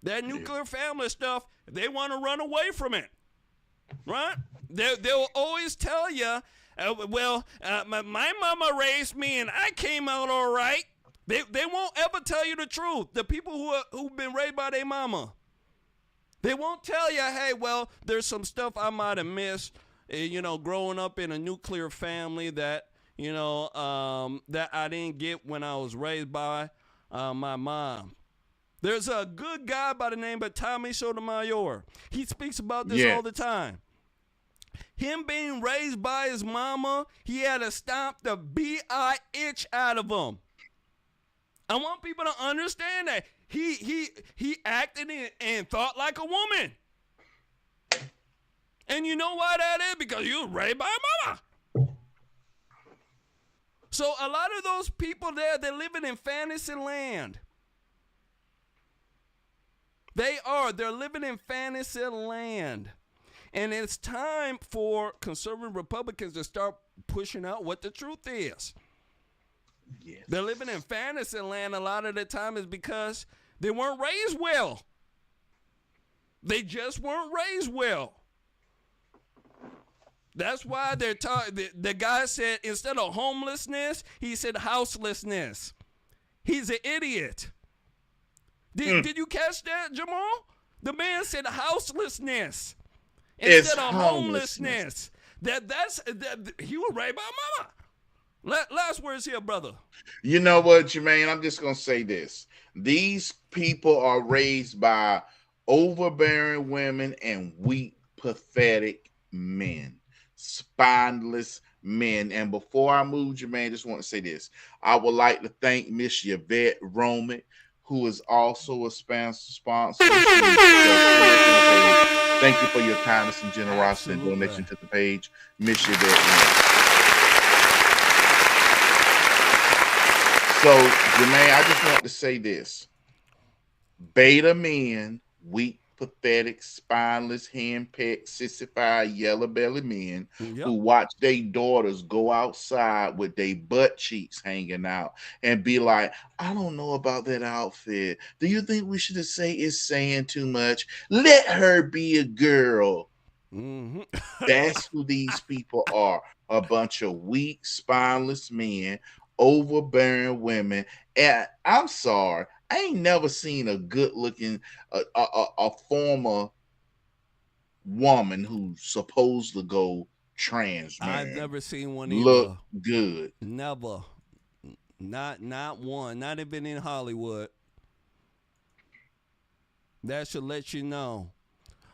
That nuclear family stuff, they want to run away from it, right? They'll always tell you, my mama raised me and I came out all right. They won't ever tell you the truth. The people who've been raised by their mama. They won't tell you, hey, well, there's some stuff I might have missed, growing up in a nuclear family that, that I didn't get when I was raised by my mom. There's a good guy by the name of Tommy Sotomayor. He speaks about this all the time. Him being raised by his mama, he had to stomp the B-I-itch out of him. I want people to understand that he acted and thought like a woman. And you know why that is? Because you were raised by a mama. So a lot of those people there, they're living in fantasy land. They're living in fantasy land. And it's time for conservative Republicans to start pushing out what the truth is. Yes. They're living in fantasy land a lot of the time is because they weren't raised well. They just weren't raised well. That's why they're the guy said instead of homelessness, he said houselessness. He's an idiot. Did you catch that, Jamal? The man said houselessness instead of homelessness. That's he was raised by mama. Last words here, brother. You know what, Jermaine? I'm just going to say this. These people are raised by overbearing women and weak, pathetic men, spineless men. And before I move, Jermaine, I just want to say this. I would like to thank Miss Yvette Roman, who is also a sponsor. Thank you for your kindness and generosity and donation to the page, Miss Yvette Roman. So, Jermaine, I just want to say this. Beta men, weak, pathetic, spineless, henpecked, sissified, yellow-bellied men who watch their daughters go outside with their butt cheeks hanging out and be like, I don't know about that outfit. Do you think we should say it's saying too much? Let her be a girl. Mm-hmm. That's who these people are. A bunch of weak, spineless men, overbearing women. And I'm sorry, I ain't never seen a good-looking, a former woman who's supposed to go trans. Man. I've never seen one either. Look good. Never. Not one. Not even in Hollywood. That should let you know.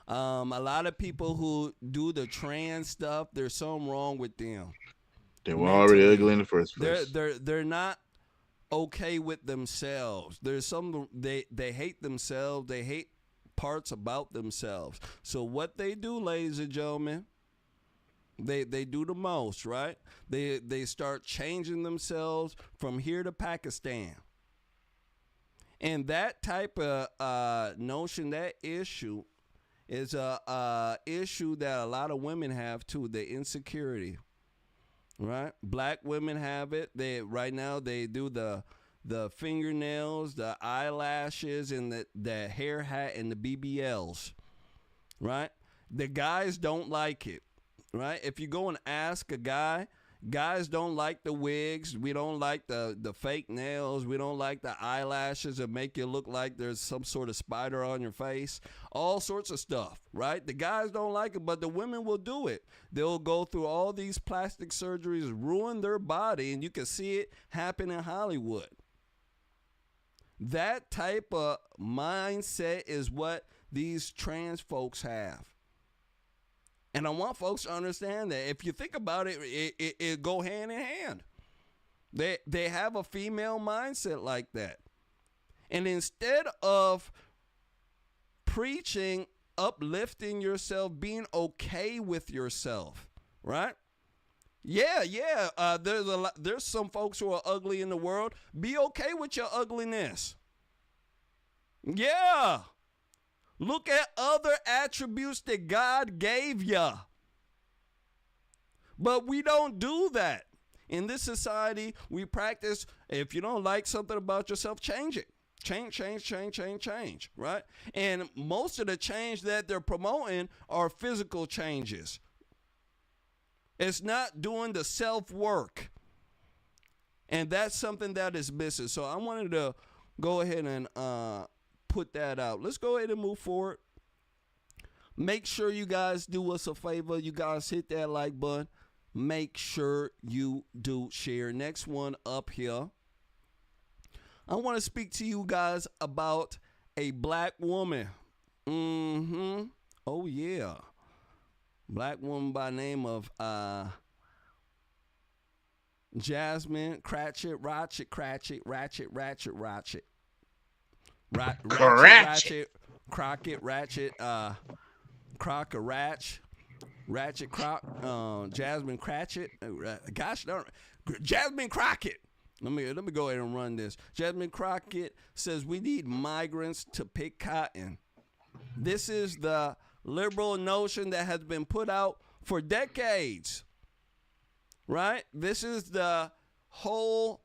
A lot of people who do the trans stuff, there's something wrong with them. They were already ugly in the first place. They're not okay with themselves. There's some they hate themselves. They hate parts about themselves. So what they do, ladies and gentlemen, they do the most, right? They start changing themselves from here to Pakistan. And that type of notion, that issue is a issue that a lot of women have too, the insecurity. Right, black women have it. Right now they do the fingernails, the eyelashes, and the hair hat and the BBLs. Right, the guys don't like it. Right, if you go and ask a guy, guys don't like the wigs. We don't like the fake nails. We don't like the eyelashes that make you look like there's some sort of spider on your face. All sorts of stuff, right? The guys don't like it, but the women will do it. They'll go through all these plastic surgeries, ruin their body, and you can see it happen in Hollywood. That type of mindset is what these trans folks have. And I want folks to understand that if you think about it, it go hand in hand. They have a female mindset like that. And instead of preaching, uplifting yourself, being okay with yourself, right? Yeah. There's some folks who are ugly in the world. Be okay with your ugliness. Yeah. Look at other attributes that God gave you. But we don't do that. In this society, we practice, if you don't like something about yourself, change it. Change, right? And most of the change that they're promoting are physical changes. It's not doing the self-work. And that's something that is missing. So I wanted to go ahead and put that out. Let's go ahead and move forward. Make sure you guys do us a favor. You guys hit that like button. Make sure you do share. Next one up here. I want to speak to you guys about a black woman. Oh, yeah. Black woman by name of Jamsine Crockett Ratchet. Jamsine Crockett. Gosh darn, Jamsine Crockett. Let me go ahead and run this. Jamsine Crockett says we need migrants to pick cotton. This is the liberal notion that has been put out for decades, right? This is the whole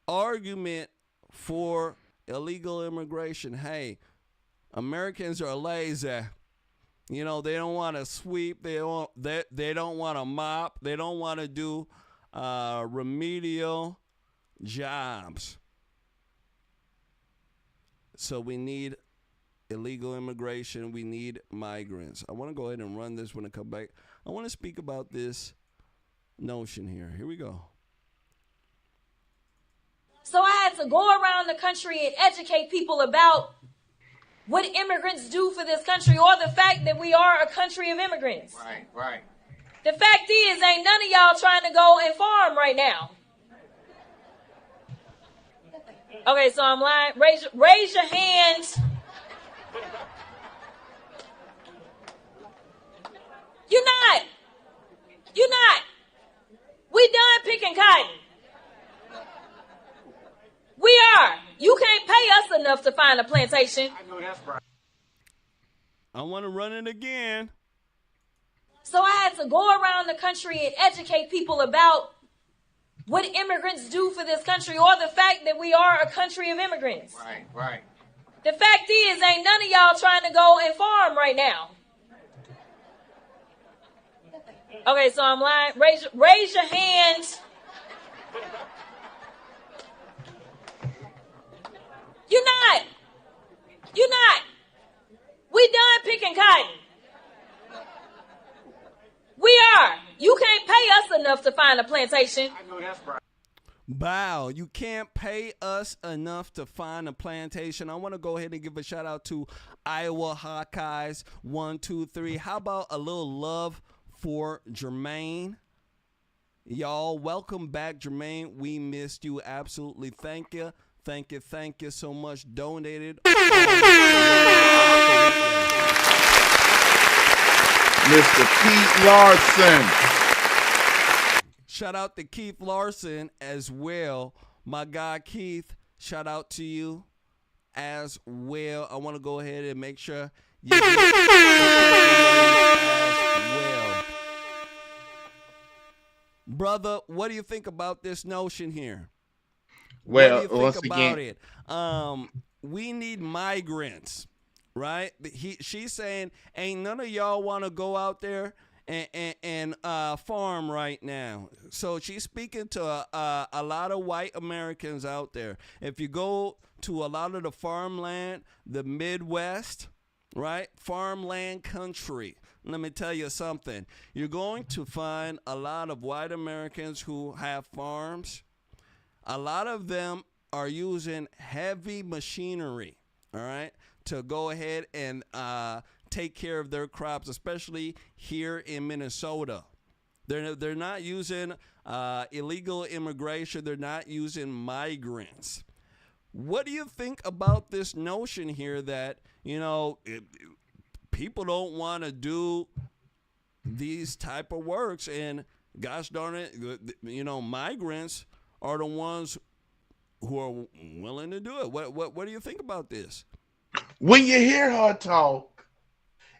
argument for illegal immigration. Hey, Americans are lazy. You know, they don't want to sweep. They don't want to mop. They don't want to do remedial jobs. So we need illegal immigration. We need migrants. I want to go ahead and run this when I come back. I want to speak about this notion here. Here we go. So I had to go around the country and educate people about what immigrants do for this country, or the fact that we are a country of immigrants. Right. The fact is, ain't none of y'all trying to go and farm right now. Okay, so I'm lying. Raise your hands. You're not. We done picking cotton. We are. You can't pay us enough to find a plantation. I know that's right. I want to run it again. So I had to go around the country and educate people about what immigrants do for this country, or the fact that we are a country of immigrants. Right. The fact is, ain't none of y'all trying to go and farm right now. Okay, so I'm lying. Raise your hands. You're not. We done picking cotton. We are. You can't pay us enough to find a plantation. I know that's right. Bow, you can't pay us enough to find a plantation. I want to go ahead and give a shout out to Iowa Hawkeyes 123. How about a little love for Jermain? Y'all, welcome back, Jermain. We missed you. Absolutely. Thank you so much. Donated. Mr. Keith Larson. Shout out to Keith Larson as well. My guy Keith, shout out to you as well. I want to go ahead and make sure you get as well. Brother, what do you think about this notion here? Well, what do you once think about again, it? We need migrants, right? She's saying, ain't none of y'all want to go out there and farm right now. So she's speaking to a lot of white Americans out there. If you go to a lot of the farmland, the Midwest, right? Farmland country. Let me tell you something. You're going to find a lot of white Americans who have farms. A lot of them are using heavy machinery, all right, to go ahead and take care of their crops, especially here in Minnesota. They're not using illegal immigration. They're not using migrants. What do you think about this notion here that, you know, people don't want to do these type of works, and gosh darn it, you know, migrants are the ones who are willing to do it. What do you think about this? When you hear her talk,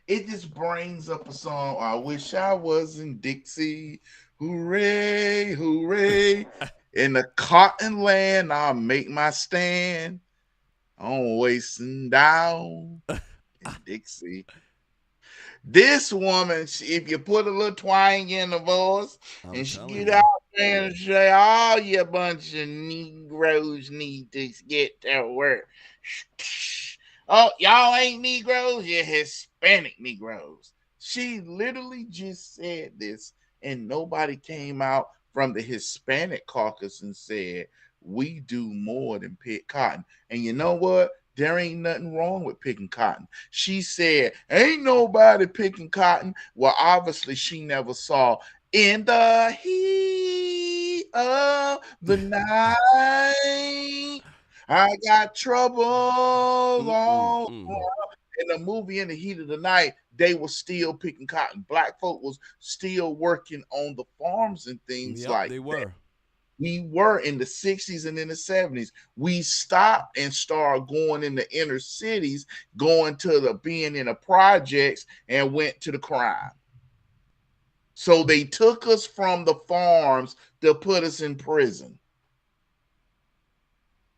it just brings up a song. I wish I was in Dixie. Hooray, hooray. In the cotton land, I'll make my stand. I'm wasting down in Dixie. This woman, if you put a little twang in the voice and she get out And say all you bunch of Negroes need to get to work. Oh, y'all ain't Negroes, you're Hispanic Negroes. She literally just said this, and nobody came out from the Hispanic caucus and said, we do more than pick cotton. And you know what? There ain't nothing wrong with picking cotton. She said, ain't nobody picking cotton. Well, obviously, she never saw in the heat of the night, I got trouble on. In the movie In the Heat of the Night, they were still picking cotton. Black folk was still working on the farms and things like they that. were. We were in the 60s and in the 70s. We stopped and started going in the inner cities, going to the being in the projects, and went to the crime. So they took us from the farms to put us in prison.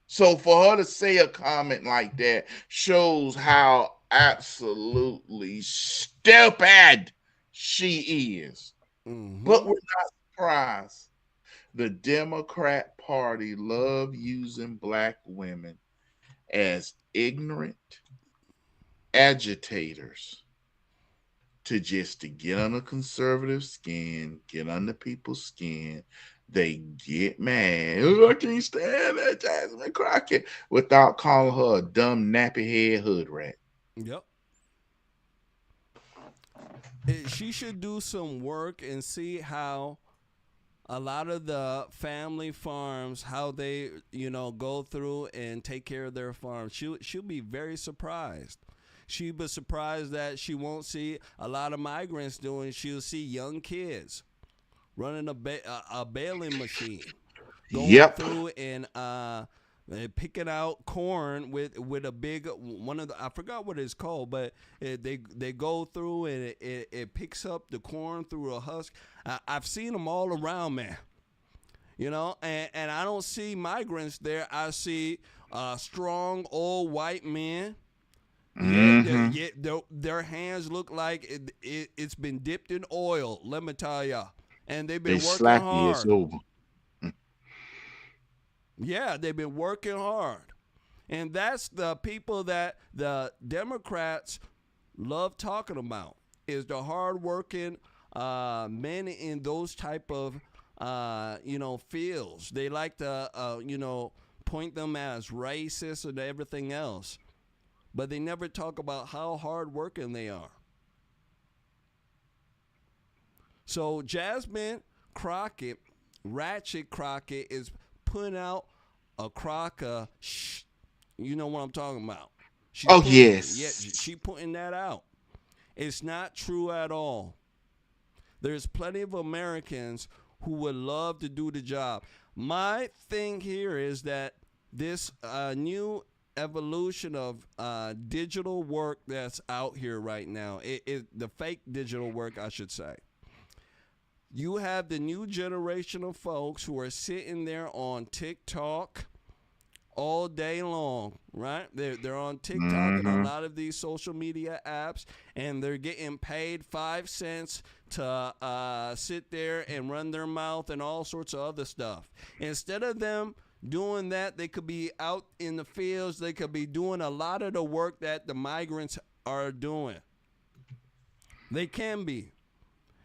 So for her to say a comment like that shows how absolutely stupid she is. But we're not surprised. The Democrat Party love using black women as ignorant agitators to get under conservative skin, get under people's skin. They get mad. Oh, I can't stand that Jamsine Crockett without calling her a dumb nappy head hood rat. Yep. She should do some work and see how a lot of the family farms, how they, go through and take care of their farms. She'll be very surprised. She'll be surprised that she won't see a lot of migrants doing. She'll see young kids running a baling machine, going through and picking out corn with a big one of the, I forgot what it's called, but they go through and it picks up the corn through a husk. I've seen them all around, man. And I don't see migrants there. I see strong old white men. Their hands look like it's been dipped in oil. Let me tell y'all. And they've been working hard. It's over. Yeah, they've been working hard. And that's the people that the Democrats love talking about, is the hardworking men in those type of, fields. They like to, point them as racist and everything else. But they never talk about how hardworking they are. So Jamsine Crockett, Ratchet Crockett, is putting out a crock of you know what I'm talking about. Yes. Yeah, she putting that out. It's not true at all. There's plenty of Americans who would love to do the job. My thing here is that this new evolution of digital work that's out here right now, the fake digital work, I should say. You have the new generation of folks who are sitting there on TikTok all day long, right? They're on TikTok and a lot of these social media apps, and they're getting paid 5 cents to sit there and run their mouth and all sorts of other stuff. Instead of them doing that, they could be out in the fields. They could be doing a lot of the work that the migrants are doing. They can be.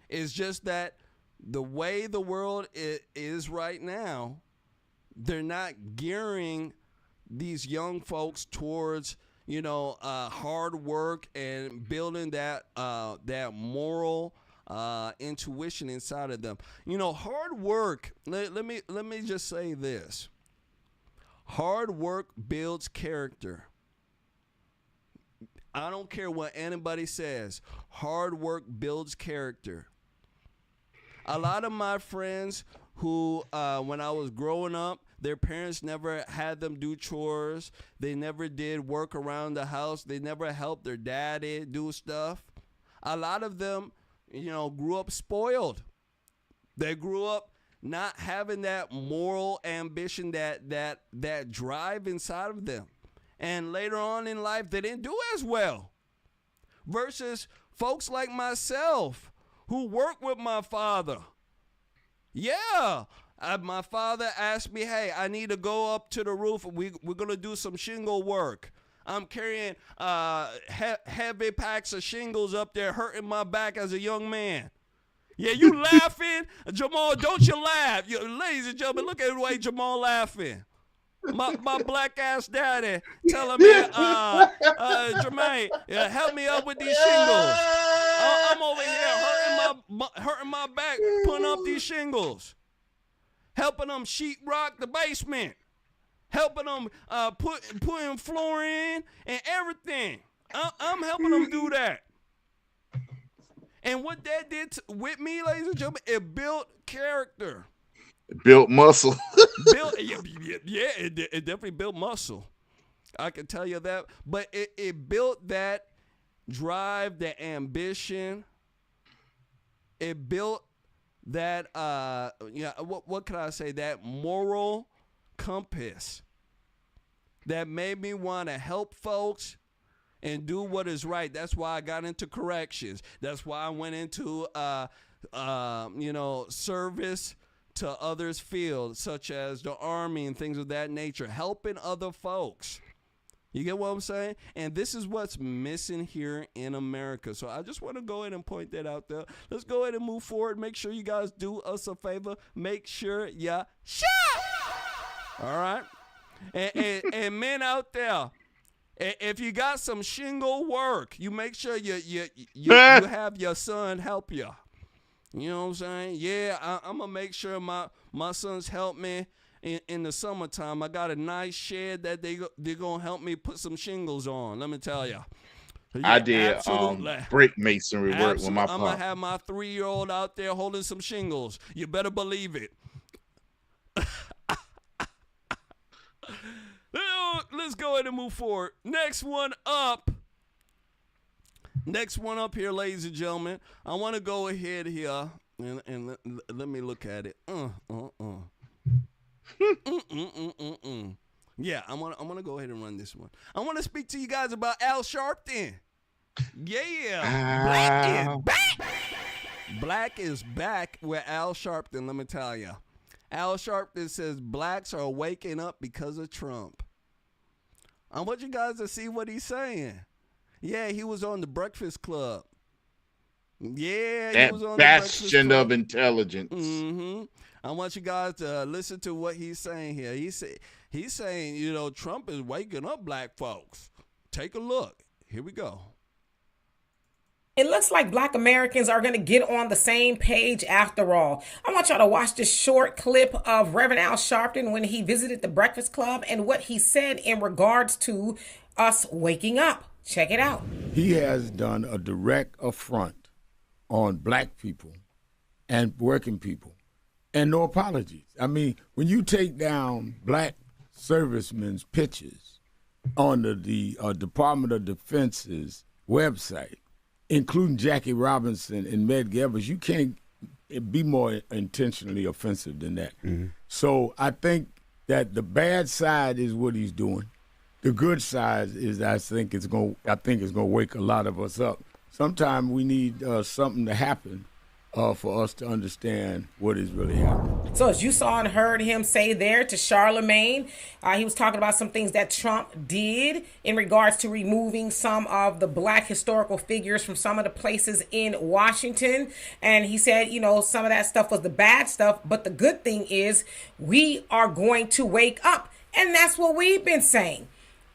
It's just that the way the world is right now, they're not gearing these young folks towards, hard work and building that moral intuition inside of them. Hard work. Let me just say this. Hard work builds character. I don't care what anybody says. Hard work builds character. A lot of my friends who, when I was growing up, their parents never had them do chores. They never did work around the house. They never helped their daddy do stuff. A lot of them, grew up spoiled. They grew up not having that moral ambition, that drive inside of them. And later on in life, they didn't do as well. Versus folks like myself who worked with my father. Yeah. My father asked me, hey, I need to go up to the roof. We're going to do some shingle work. I'm carrying heavy packs of shingles up there, hurting my back as a young man. Yeah, you laughing? Jamal, don't you laugh. Ladies and gentlemen, look at the way Jamal laughing. My black ass daddy telling me, Jermain, help me up with these shingles. I'm over here hurting my back, putting up these shingles. Helping them sheetrock the basement. Helping them putting floor in and everything. I'm helping them do that. And what that did with me, ladies and gentlemen, it built character. It built muscle. It definitely built muscle. I can tell you that. But it built that drive, that ambition. It built that, what can I say? That moral compass that made me want to help folks and do what is right. That's why I got into corrections. That's why I went into, service to others' fields, such as the Army and things of that nature, helping other folks. You get what I'm saying? And this is what's missing here in America. So I just want to go ahead and point that out there. Let's go ahead and move forward. Make sure you guys do us a favor. Make sure you shut. All right? And men out there, if you got some shingle work, you make sure you have your son help you. You know what I'm saying? Yeah, I'm going to make sure my sons help me in the summertime. I got a nice shed that they're going to help me put some shingles on. Let me tell you. Yeah, I did brick masonry work with my pop. I'm going to have my 3-year-old out there holding some shingles. You better believe it. Let's go ahead and move forward. Next one up here, ladies and gentlemen. I want to go ahead here and let me look at it. Yeah, I'm gonna go ahead and run this one. I want to speak to you guys about Al Sharpton. Yeah, Black is back. Black is back with Al Sharpton. Let me tell you, Al Sharpton says blacks are waking up because of Trump. I want you guys to see what he's saying. Yeah, he was on the Breakfast Club. Yeah, that he was on bastion the Breakfast Club. of intelligence. Mm-hmm. I want you guys to listen to what he's saying here. He's saying, Trump is waking up black folks. Take a look. Here we go. It looks like Black Americans are going to get on the same page after all. I want y'all to watch this short clip of Reverend Al Sharpton when he visited the Breakfast Club and what he said in regards to us waking up. Check it out. He has done a direct affront on black people and working people, and no apologies. I mean, when you take down black servicemen's pictures on the Department of Defense's website, including Jackie Robinson and Medgar Evers, you can't be more intentionally offensive than that. Mm-hmm. So I think that the bad side is what he's doing. The good side is I think it's going to wake a lot of us up. Sometimes we need something to happen for us to understand what is really happening. So as you saw and heard him say there to Charlemagne, he was talking about some things that Trump did in regards to removing some of the black historical figures from some of the places in Washington. And he said, some of that stuff was the bad stuff, but the good thing is we are going to wake up. And that's what we've been saying.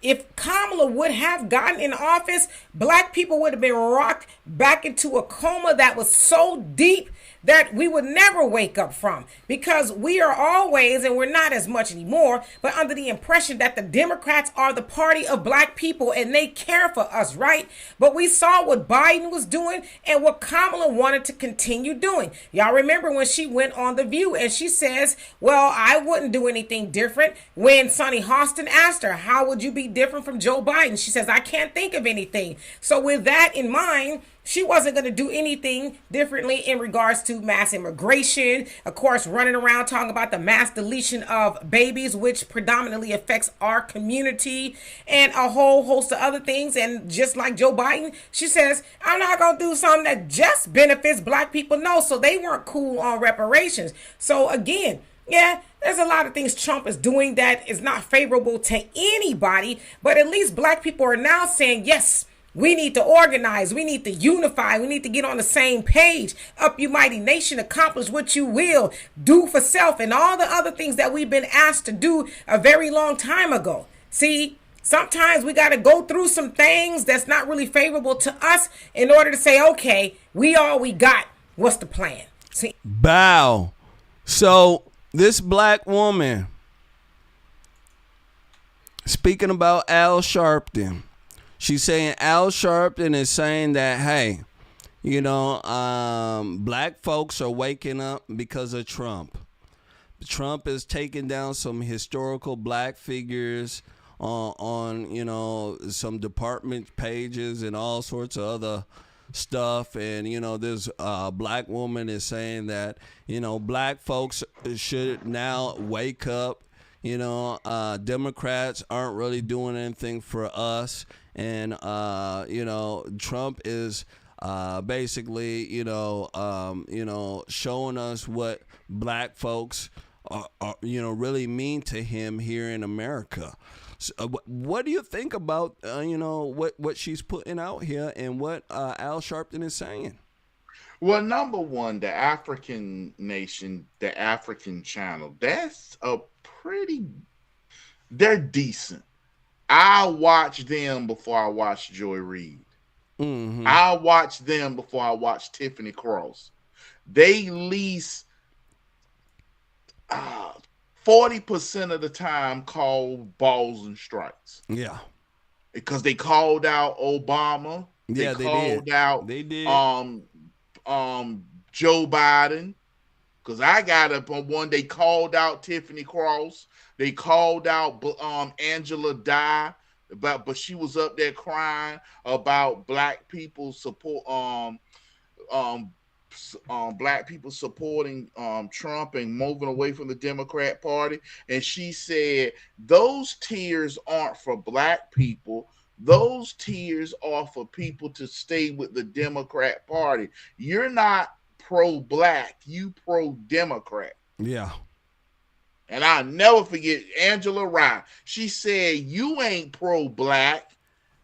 If Kamala would have gotten in office, black people would have been rocked back into a coma that was so deep that we would never wake up from, because we are always, and we're not as much anymore, but under the impression that the Democrats are the party of black people and they care for us, right? But we saw what Biden was doing and what Kamala wanted to continue doing. Y'all remember when she went on The View and she says, well, I wouldn't do anything different. When Sonny Hostin asked her, how would you be different from Joe Biden? She says, I can't think of anything. So with that in mind, She wasn't going to do anything differently in regards to mass immigration. Of course, running around talking about the mass deletion of babies, which predominantly affects our community, and a whole host of other things. And just like Joe Biden, she says, I'm not going to do something that just benefits black people. No, so they weren't cool on reparations. So again, yeah, there's a lot of things Trump is doing that is not favorable to anybody, but at least black people are now saying, yes, we need to organize. We need to unify. We need to get on the same page. Up, you mighty nation, accomplish what you will. Do for self and all the other things that we've been asked to do a very long time ago. See, sometimes we got to go through some things that's not really favorable to us in order to say, okay, we all we got. What's the plan? See? Bow. So this black woman, speaking about Al Sharpton, she's saying Al Sharpton is saying that, hey, you know, black folks are waking up because of Trump. Trump is taking down some historical black figures on you know, some department pages and all sorts of other stuff. And, you know, this black woman is saying that, you know, black folks should now wake up. You know, Democrats aren't really doing anything for us. And, you know, Trump is basically, you know, showing us what black folks are, you know, really mean to him here in America. So, what do you think about, you know, what she's putting out here and what Al Sharpton is saying? Well, number one, the African nation, the African channel, that's a they're decent. I watch them before I watch Joy Reid. Mm-hmm. I watch them before I watch Tiffany Cross. They lease 40% of the time call balls and strikes. Yeah. Because they called out Obama. Yeah, they called out they did. Joe Biden. Because I got up on one, they called out Tiffany Cross. They called out Angela Dye, but she was up there crying about black people support black people supporting Trump and moving away from the Democrat Party. And she said, those tears aren't for black people. Those tears are for people to stay with the Democrat Party. You're not pro-black, you pro-Democrat. Yeah. And I'll never forget Angela Rye. She said, you ain't pro-black,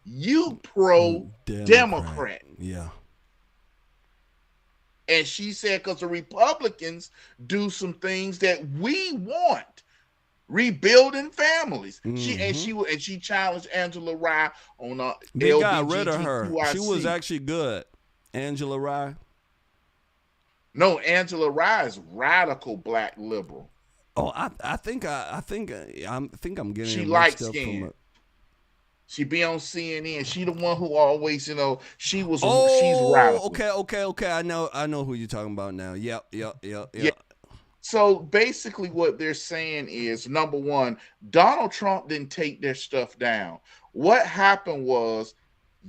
you pro-Democrat. Yeah. And she said, because the Republicans do some things that we want, rebuilding families. Mm-hmm. She challenged Angela Rye on they got rid of her. She was actually good. Angela Rye. No, Angela Rye is radical black liberal. Oh, I think I'm getting. She light skinned. She be on CNN. She the one who always, you know, she's radical. Okay. I know who you're talking about now. Yep. Yeah. So basically what they're saying is, number one, Donald Trump didn't take their stuff down. What happened was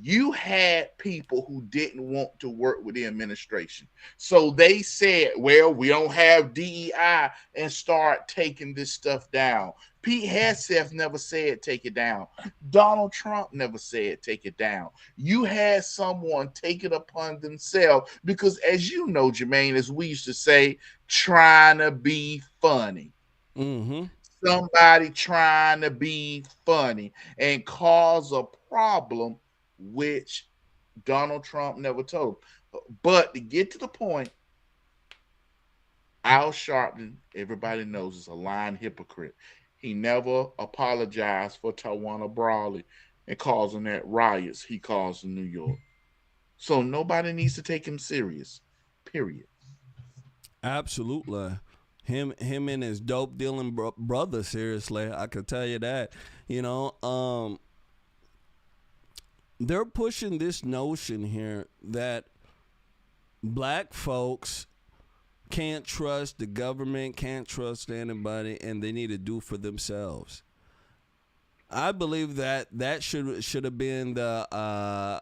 you had people who didn't want to work with the administration. So they said, well, we don't have DEI, and start taking this stuff down. Pete Hegseth never said take it down. Donald Trump never said take it down. You had someone take it upon themselves because, as you know, Jermain, as we used to say, trying to be funny. Mm-hmm. Somebody trying to be funny and cause a problem, which Donald Trump never told. But to get to the point, Al Sharpton, everybody knows, is a lying hypocrite. He never apologized for Tawana Brawley and causing that riots he caused in New York. So nobody needs to take him serious, period. Absolutely. Him and his dope dealing brother, seriously, I could tell you that. You know, they're pushing this notion here that black folks can't trust the government, can't trust anybody, and they need to do for themselves. I believe that should have been the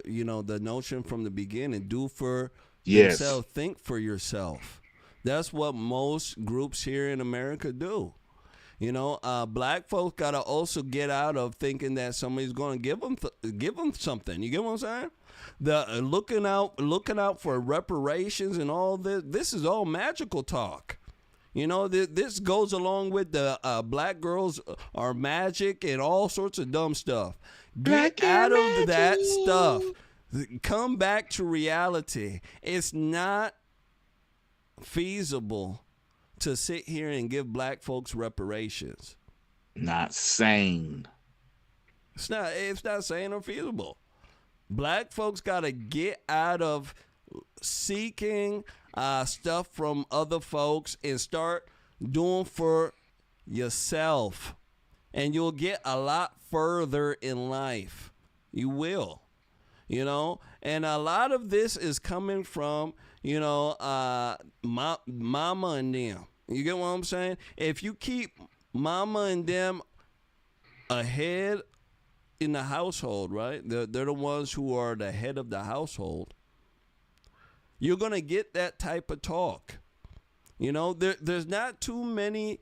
the notion from the beginning. Do for Yes. yourself. Think for yourself. That's what most groups here in America do. Black folks gotta also get out of thinking that somebody's gonna give them something. You get what I'm saying? The looking out for reparations and all this. This is all magical talk. This goes along with the black girls are magic and all sorts of dumb stuff. Get out of that stuff. Come back to reality. It's not feasible to sit here and give black folks reparations. Not sane. It's not sane or feasible. Black folks got to get out of seeking stuff from other folks and start doing for yourself. And you'll get a lot further in life. You will. And a lot of this is coming from, mama and them. You get what I'm saying? If you keep mama and them ahead in the household, right? They're the ones who are the head of the household. You're going to get that type of talk. There's not too many,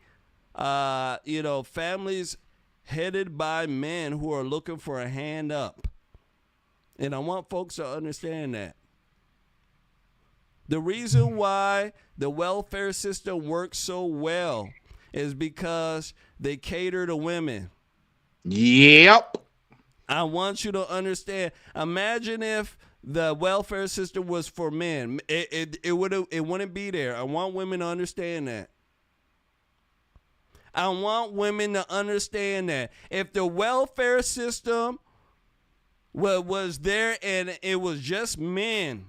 families headed by men who are looking for a hand up. And I want folks to understand that. The reason why the welfare system works so well is because they cater to women. Yep. I want you to understand. Imagine if the welfare system was for men. It wouldn't be there. I want women to understand that. I want women to understand that. If the welfare system was there and it was just men,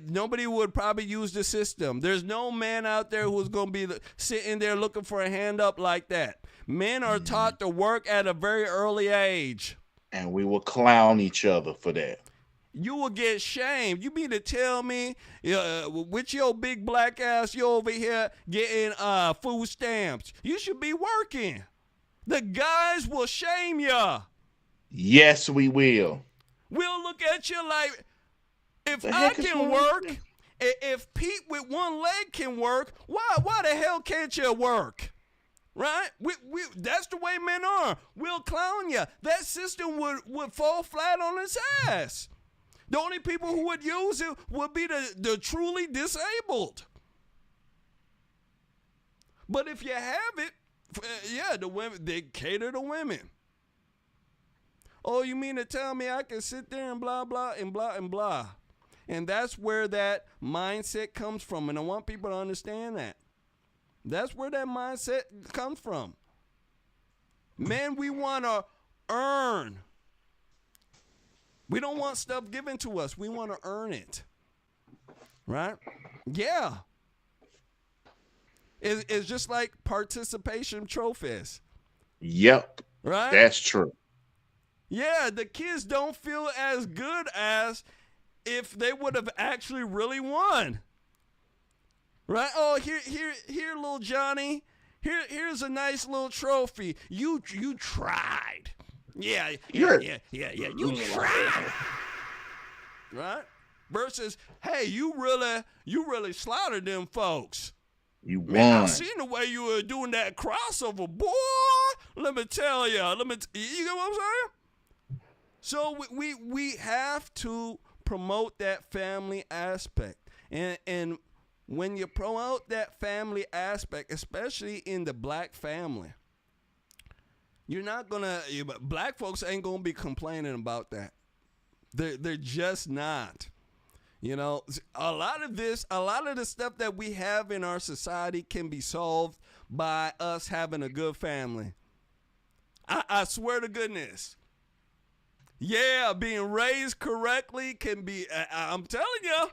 nobody would probably use the system. There's no man out there who's going to be sitting there looking for a hand up like that. Men are taught to work at a very early age. And we will clown each other for that. You will get shamed. You mean to tell me with your big black ass, you over here getting food stamps. You should be working. The guys will shame you. Yes, we will. We'll look at you like, if I can work, if Pete with one leg can work, why the hell can't you work? Right? That's the way men are. We'll clown you. That system would fall flat on its ass. The only people who would use it would be the truly disabled. But if you have it, the women, they cater to women. Oh, you mean to tell me I can sit there and blah, blah, and blah, and blah. And that's where that mindset comes from. And I want people to understand that. That's where that mindset comes from. Men, we want to earn. We don't want stuff given to us. We want to earn it. Right? Yeah. It's just like participation trophies. Yep. Right? That's true. Yeah, the kids don't feel as good as if they would have actually really won. Right? Oh, here, little Johnny. Here's a nice little trophy. You tried. Yeah. You tried. Right? Versus, hey, you really slaughtered them folks. You won. Man, I seen the way you were doing that crossover, boy. Let me tell you. You get what I'm saying? So we have to promote that family aspect. And when you promote that family aspect, especially in the black family, you're not gonna. Black folks ain't gonna be complaining about that. They're just not. You know, a lot of the stuff that we have in our society can be solved by us having a good family. I swear to goodness. Yeah, being raised correctly can be. I'm telling you.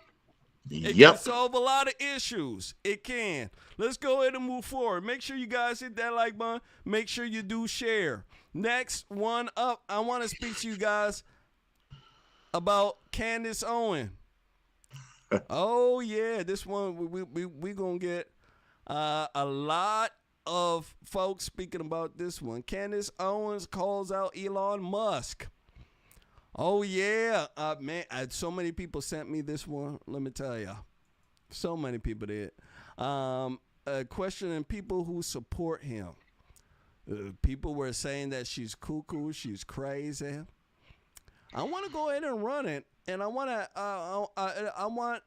It can solve a lot of issues. It can. Let's go ahead and move forward. Make sure you guys hit that like button. Make sure you do share. Next one up, I want to speak to you guys about Candace Owens. Oh, yeah. This one, we going to get a lot of folks speaking about this one. Candace Owens calls out Elon Musk. Oh yeah, man! So many people sent me this one. Let me tell you, so many people did. Questioning people who support him. People were saying that she's cuckoo, she's crazy. I want to go ahead and run it, and I want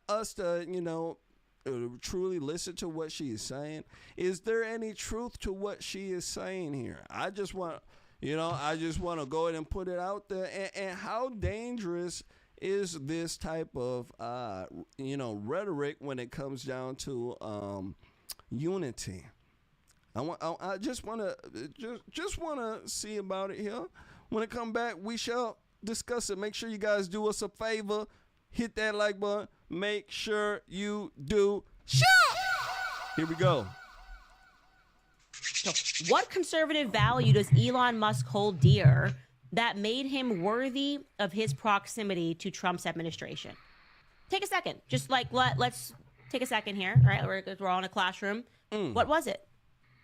us to, truly listen to what she is saying. Is there any truth to what she is saying here? I just want to go ahead and put it out there. And how dangerous is this type of, rhetoric when it comes down to unity? I just want to see about it here. When it come back, we shall discuss it. Make sure you guys do us a favor. Hit that like button. Make sure you do. Here we go. So what conservative value does Elon Musk hold dear that made him worthy of his proximity to Trump's administration? Take a second. Just like let's take a second here. All right, we're all in a classroom. What was it?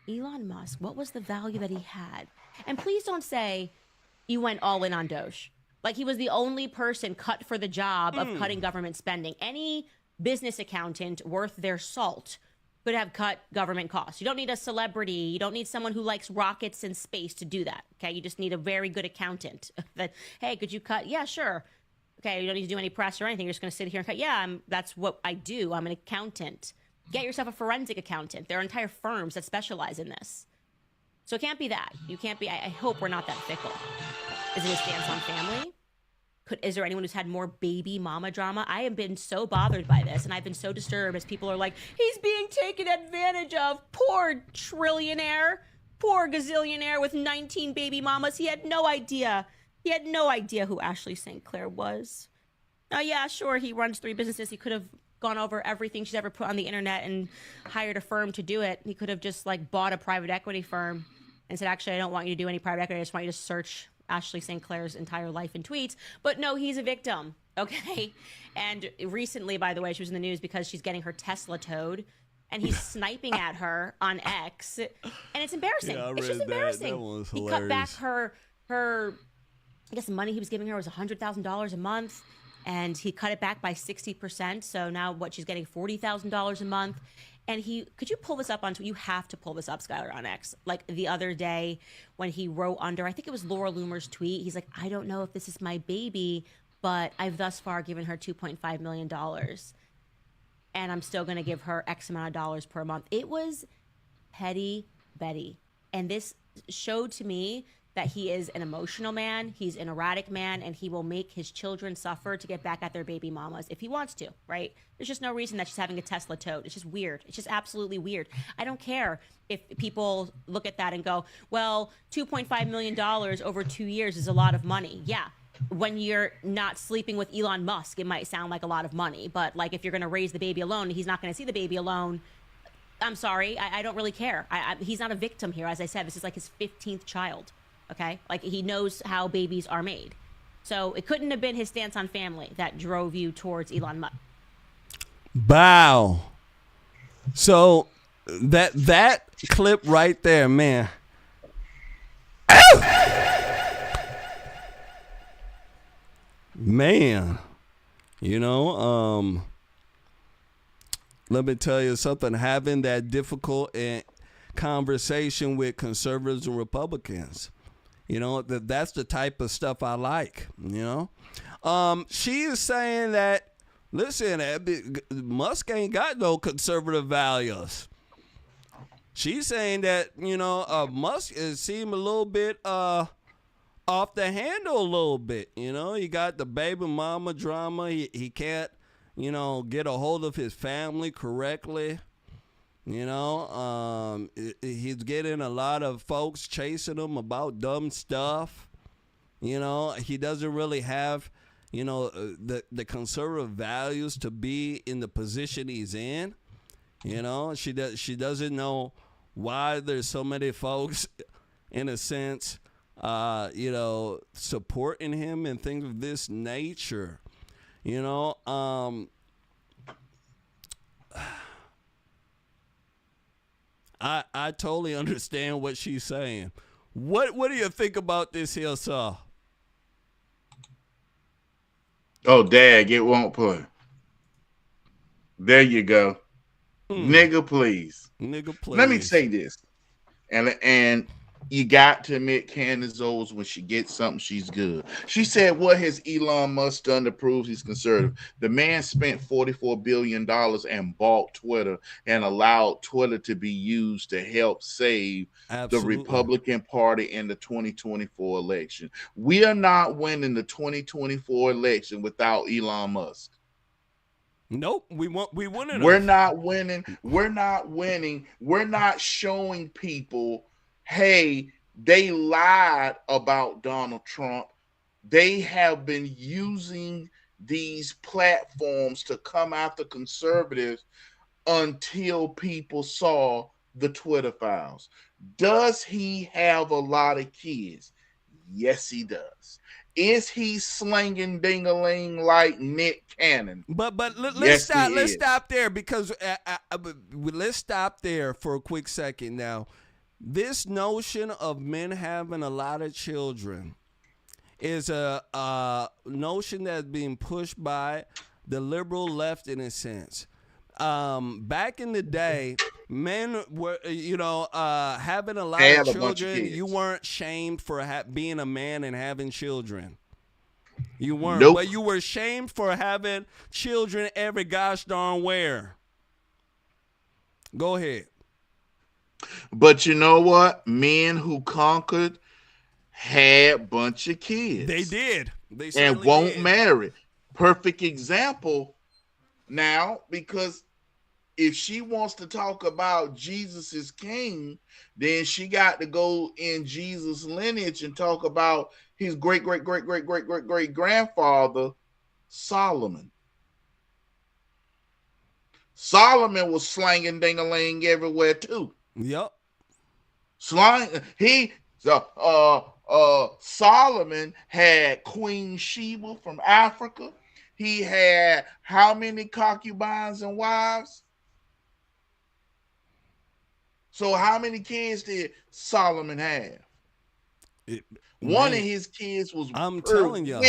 Elon Musk, what was the value that he had? And please don't say you went all in on Doge. Like he was the only person cut for the job of cutting government spending. Any business accountant worth their salt could have cut government costs. You don't need a celebrity. You don't need someone who likes rockets and space to do that. Okay, you just need a very good accountant. That, hey, could you cut? Yeah, sure. Okay, you don't need to do any press or anything. You're just going to sit here and cut. Yeah, that's what I do. I'm an accountant. Get yourself a forensic accountant. There are entire firms that specialize in this. So it can't be that. You can't be. I hope we're not that fickle. Is it a stance on family? Is there anyone who's had more baby mama drama? I have been so bothered by this, and I've been so disturbed as people are like, he's being taken advantage of. Poor trillionaire, poor gazillionaire with 19 baby mamas. He had no idea. He had no idea who Ashley St. Clair was. Oh, yeah, sure, he runs 3 businesses. He could have gone over everything she's ever put on the internet and hired a firm to do it. He could have just bought a private equity firm and said, actually, I don't want you to do any private equity. I just want you to search Ashley St. Clair's entire life in tweets. But no, he's a victim, okay? And recently, by the way, she was in the news because she's getting her Tesla towed, and he's sniping at her on X, and it's embarrassing. Yeah, it's just embarrassing. That was he hilarious. cut back her, I guess the money he was giving her was $100,000 a month, and he cut it back by 60%. So now she's getting $40,000 a month. And could you pull this up you have to pull this up, Skylar, on X. Like the other day when he wrote under, I think it was Laura Loomer's tweet. He's like, I don't know if this is my baby, but I've thus far given her $2.5 million. And I'm still going to give her X amount of dollars per month. It was petty Betty. And this showed to me that he is an emotional man, he's an erratic man, and he will make his children suffer to get back at their baby mamas if he wants to, right? There's just no reason that she's having a Tesla towed. It's just weird. It's just absolutely weird. I don't care if people look at that and go, well, $2.5 million over 2 years is a lot of money. Yeah. When you're not sleeping with Elon Musk, it might sound like a lot of money. But if you're going to raise the baby alone, he's not going to see the baby alone. I'm sorry. I don't really care. He's not a victim here. As I said, this is his 15th child. Okay, he knows how babies are made. So it couldn't have been his stance on family that drove you towards Elon Musk. Wow. So that clip right there, man. Man, let me tell you something. Having that difficult conversation with conservatives and Republicans. That's the type of stuff I like, She is saying that, listen, Musk ain't got no conservative values. She's saying that, Musk seemed a little bit off the handle a little bit. He got the baby mama drama. He can't, get a hold of his family correctly. He's getting a lot of folks chasing him about dumb stuff. He doesn't really have, the conservative values to be in the position he's in. She doesn't know why there's so many folks, in a sense, supporting him and things of this nature. I totally understand what she's saying. What do you think about this here, sir? Oh, dag, it won't play. There you go. Nigga, please. Nigga, please. Let me say this. And you got to admit Candace Owens, when she gets something, she's good. She said, what has Elon Musk done to prove he's conservative? The man spent $44 billion and bought Twitter and allowed Twitter to be used to help save the Republican Party in the 2024 election. We are not winning the 2024 election without Elon Musk. Nope, we winning. We're not winning. We're not winning. We're not showing people, hey, they lied about Donald Trump. They have been using these platforms to come after conservatives until people saw the Twitter files. Does he have a lot of kids? Yes, he does. Is he slinging ding-a-ling like Nick Cannon? But let's yes, stop. Let's stop there because let's stop there for a quick second. Now, this notion of men having a lot of children is a notion that's being pushed by the liberal left in a sense. Back in the day, men were, having a lot of children. You weren't shamed for being a man and having children. You weren't, but you were shamed for having children every gosh darn where. Go ahead. But you know what? Men who conquered had a bunch of kids. They did. They and won't marry. Perfect example now, because if she wants to talk about Jesus is king, then she got to go in Jesus' lineage and talk about his great grandfather, Solomon. Solomon was slanging ding-a-ling everywhere too. Yep. Solomon had Queen Sheba from Africa. He had how many concubines and wives? So how many kids did Solomon have? One of his kids was wicked. I'm telling you.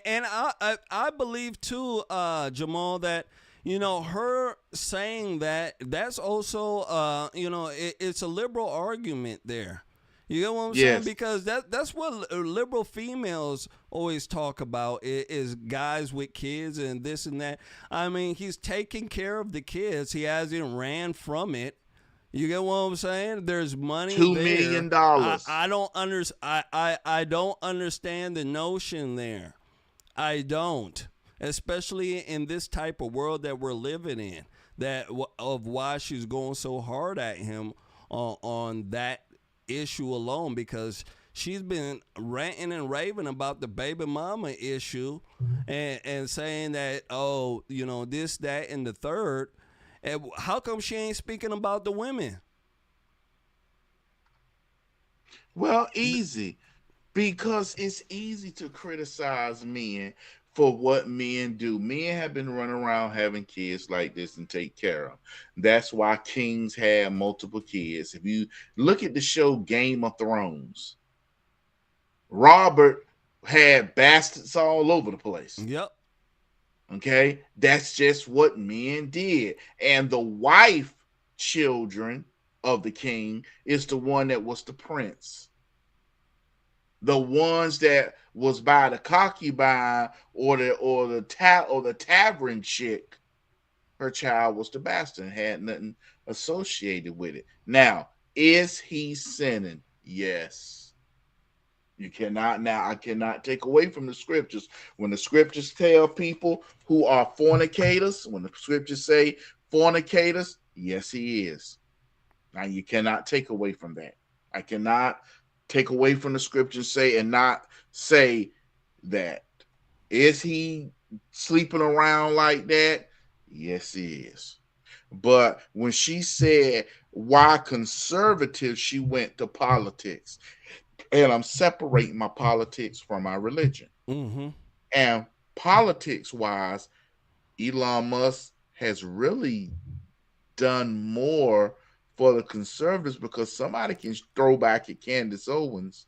And I believe too, Jamal, that, her saying that's also, it's a liberal argument there. You get what I'm saying? Because that's what liberal females always talk about is guys with kids and this and that. I mean, he's taking care of the kids. He hasn't ran from it. You get what I'm saying? There's money. $2 million. I don't understand the notion there. I don't, especially in this type of world that we're living in. Of why she's going so hard at him on that issue alone, because she's been ranting and raving about the baby mama issue and saying that, this, that, and the third. And how come she ain't speaking about the women? Well, easy. Because it's easy to criticize men for what men do. Men have been running around having kids like this and take care of. That's why kings have multiple kids. If you look at the show Game of Thrones, Robert had bastards all over the place. Yep. Okay, that's just what men did. And the wife children of the king is the one that was the prince. The ones that was by the concubine or the tavern chick, her child was the bastard and had nothing associated with it. Now, is he sinning? Yes. I cannot take away from the scriptures. When the scriptures tell people who are fornicators, when the scriptures say fornicators, yes, he is. Now, you cannot take away from that. I cannot take away from the scriptures and not say that. Is he sleeping around like that? Yes, he is. But when she said why conservative, she went to politics. And I'm separating my politics from my religion. Mm-hmm. And politics-wise, Elon Musk has really done more for the conservatives, because somebody can throw back at Candace Owens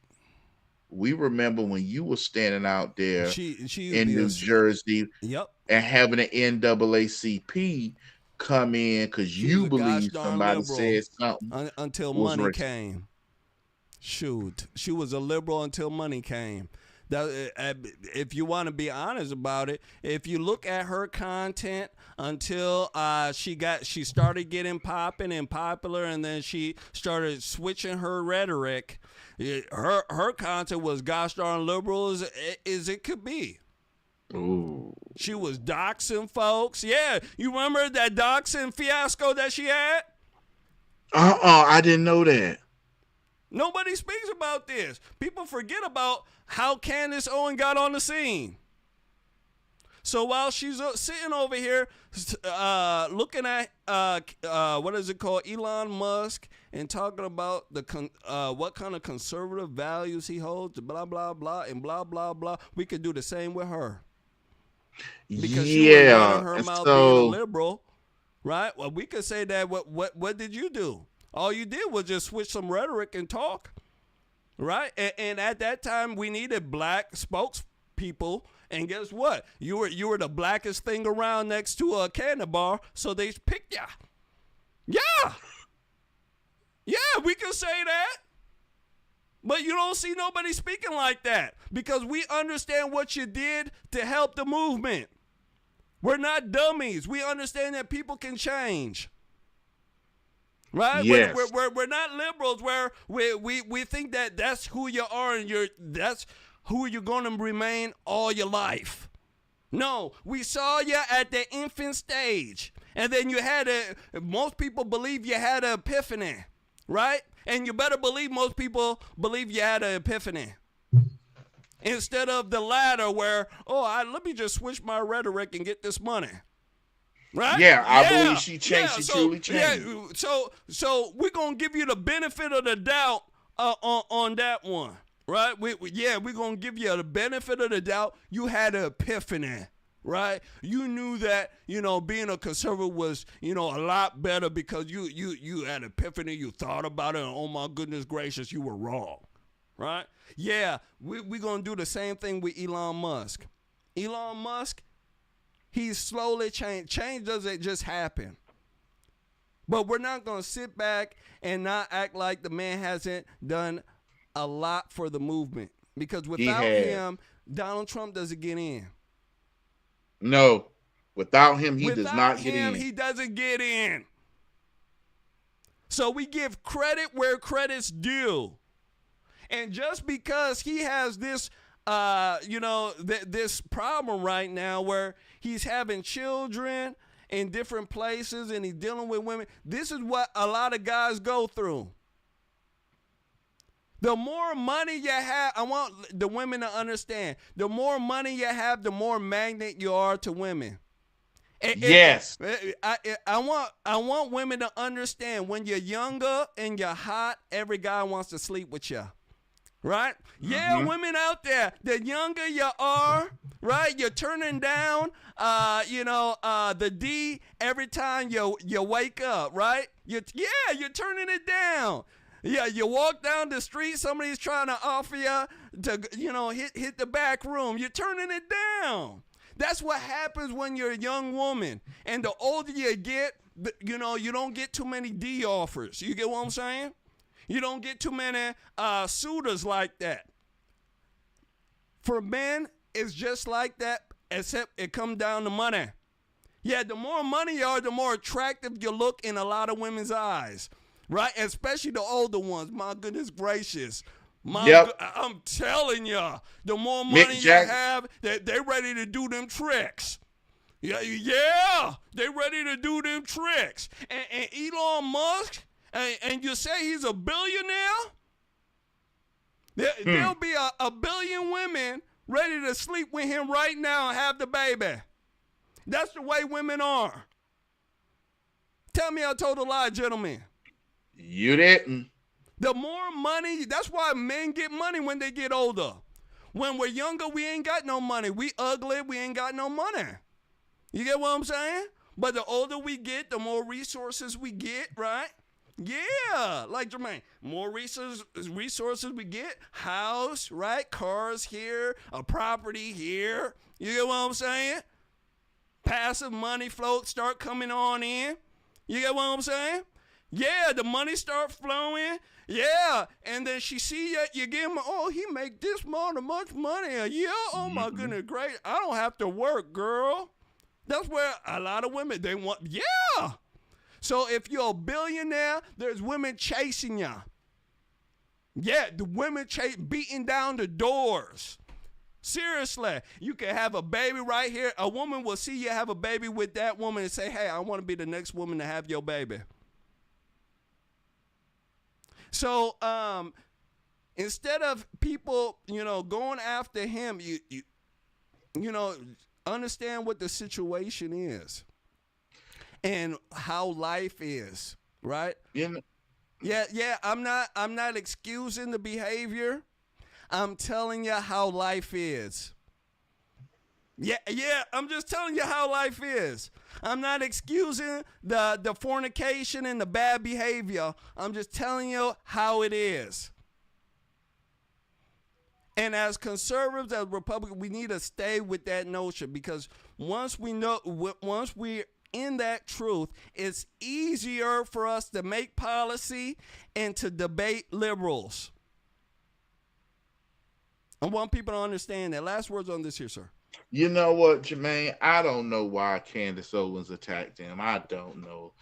we remember when you were standing out there She in New Jersey Yep. and having an NAACP come in because you a believe gosh darn somebody liberal said something until was money racist. came. Shoot, she was a liberal until money came. If you want to be honest about it, if you look at her content until she started getting popping and popular, and then she started switching her rhetoric, her content was gosh darn liberal as it could be. Ooh. She was doxing folks. Yeah, you remember that doxing fiasco that she had? I didn't know that. Nobody speaks about this. People forget about how Candace Owens got on the scene. So while she's sitting over here looking at what is it called, Elon Musk, and talking about what kind of conservative values he holds, blah blah blah, and blah blah blah, we could do the same with her. Because she was running her mouth being a liberal, right? Well, we could say that. What did you do? All you did was just switch some rhetoric and talk, right? And at that time, we needed black spokespeople. And guess what? You were the blackest thing around next to a candy bar, so they picked ya. Yeah, we can say that. But you don't see nobody speaking like that because we understand what you did to help the movement. We're not dummies. We understand that people can change. Right? Yes. We're not liberals where we think that that's who you are and that's who you're going to remain all your life. No, we saw you at the infant stage. And then most people believe you had an epiphany, right? And you better believe most people believe you had an epiphany. Instead of the latter where, let me just switch my rhetoric and get this money. Right? Yeah, I believe she changed. She truly changed. Yeah, so we're gonna give you the benefit of the doubt on that one, right? We're gonna give you the benefit of the doubt. You had an epiphany, right? You knew that being a conservative was a lot better because you had an epiphany. You thought about it, and oh my goodness gracious, you were wrong, right? Yeah, we're gonna do the same thing with Elon Musk. Elon Musk. He's slowly changed. Change doesn't just happen. But we're not going to sit back and not act like the man hasn't done a lot for the movement. Because without him, Donald Trump doesn't get in. No. Without him, he does not get in. He doesn't get in. So we give credit where credit's due. And just because he has this this problem right now where he's having children in different places and he's dealing with women. This is what a lot of guys go through. The more money you have, I want the women to understand, the more money you have, the more magnet you are to women. Yes. I want women to understand when you're younger and you're hot, every guy wants to sleep with you. Right? Yeah, women out there, the younger you are, right? You're turning down, the D every time you wake up, right? You're turning it down. Yeah, you walk down the street, somebody's trying to offer you to, hit the back room. You're turning it down. That's what happens when you're a young woman. And the older you get, you don't get too many D offers. You get what I'm saying? You don't get too many suitors like that. For men, it's just like that, except it comes down to money. Yeah, the more money you are, the more attractive you look in a lot of women's eyes, right? Especially the older ones. My goodness gracious. I'm telling you, the more money you have, they're ready to do them tricks. Yeah, they're ready to do them tricks. And Elon Musk, and you say he's a billionaire? There'll be a billion women ready to sleep with him right now and have the baby. That's the way women are. Tell me I told a lie, gentlemen. You didn't. The more money, that's why men get money when they get older. When we're younger, we ain't got no money. We ugly, we ain't got no money. You get what I'm saying? But the older we get, the more resources we get, right? Yeah, like Jermain, more resources we get, house, right? Cars here, a property here. You get what I'm saying? Passive money float start coming on in. You get what I'm saying? Yeah, the money start flowing. Yeah, and then she see that you give him, oh, he make this much money a year. Oh my goodness, great. I don't have to work, girl. That's where a lot of women, they want, yeah. So if you're a billionaire, there's women chasing you. Yeah, the women beating down the doors. Seriously, you can have a baby right here. A woman will see you have a baby with that woman and say, hey, I want to be the next woman to have your baby. So instead of people, going after him, you understand what the situation is and how life is, right? Yeah, I'm not excusing the behavior. I'm telling you how life is. Yeah, I'm just telling you how life is. I'm not excusing the fornication and the bad behavior. I'm just telling you how it is. And as conservatives, as Republicans, we need to stay with that notion, because once we're in that truth, it's easier for us to make policy and to debate liberals. I want people to understand that. Last words on this here, sir. You know what, Jermaine? I don't know why Candace Owens attacked him. I don't know.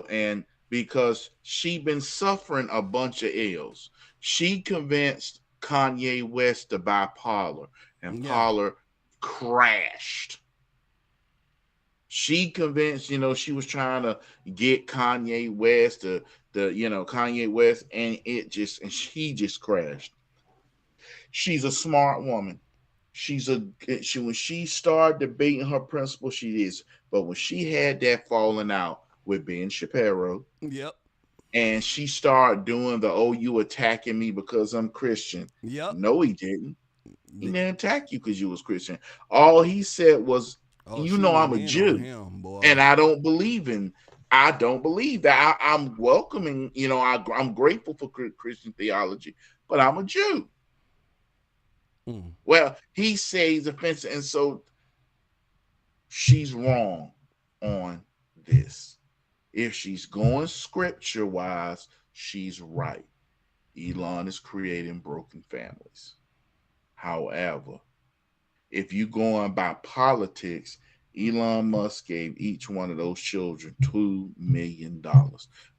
And because she been suffering a bunch of ills. She convinced Kanye West to buy Parler, and Parler crashed. She convinced, she was trying to get Kanye West Kanye West, and she just crashed. She's a smart woman. When she started debating her principles, she is. But when she had that falling out with Ben Shapiro, yep, and she started doing you attacking me because I'm Christian. Yep. No, he didn't. He didn't attack you because you was Christian. All he said was, I'm a Jew, and I don't believe that. I'm welcoming, I'm grateful for Christian theology, but I'm a Jew. Well, he says offensive, and so she's wrong on this. If she's going scripture-wise, she's right. Elon is creating broken families. However, if you're going by politics, Elon Musk gave each one of those children $2 million.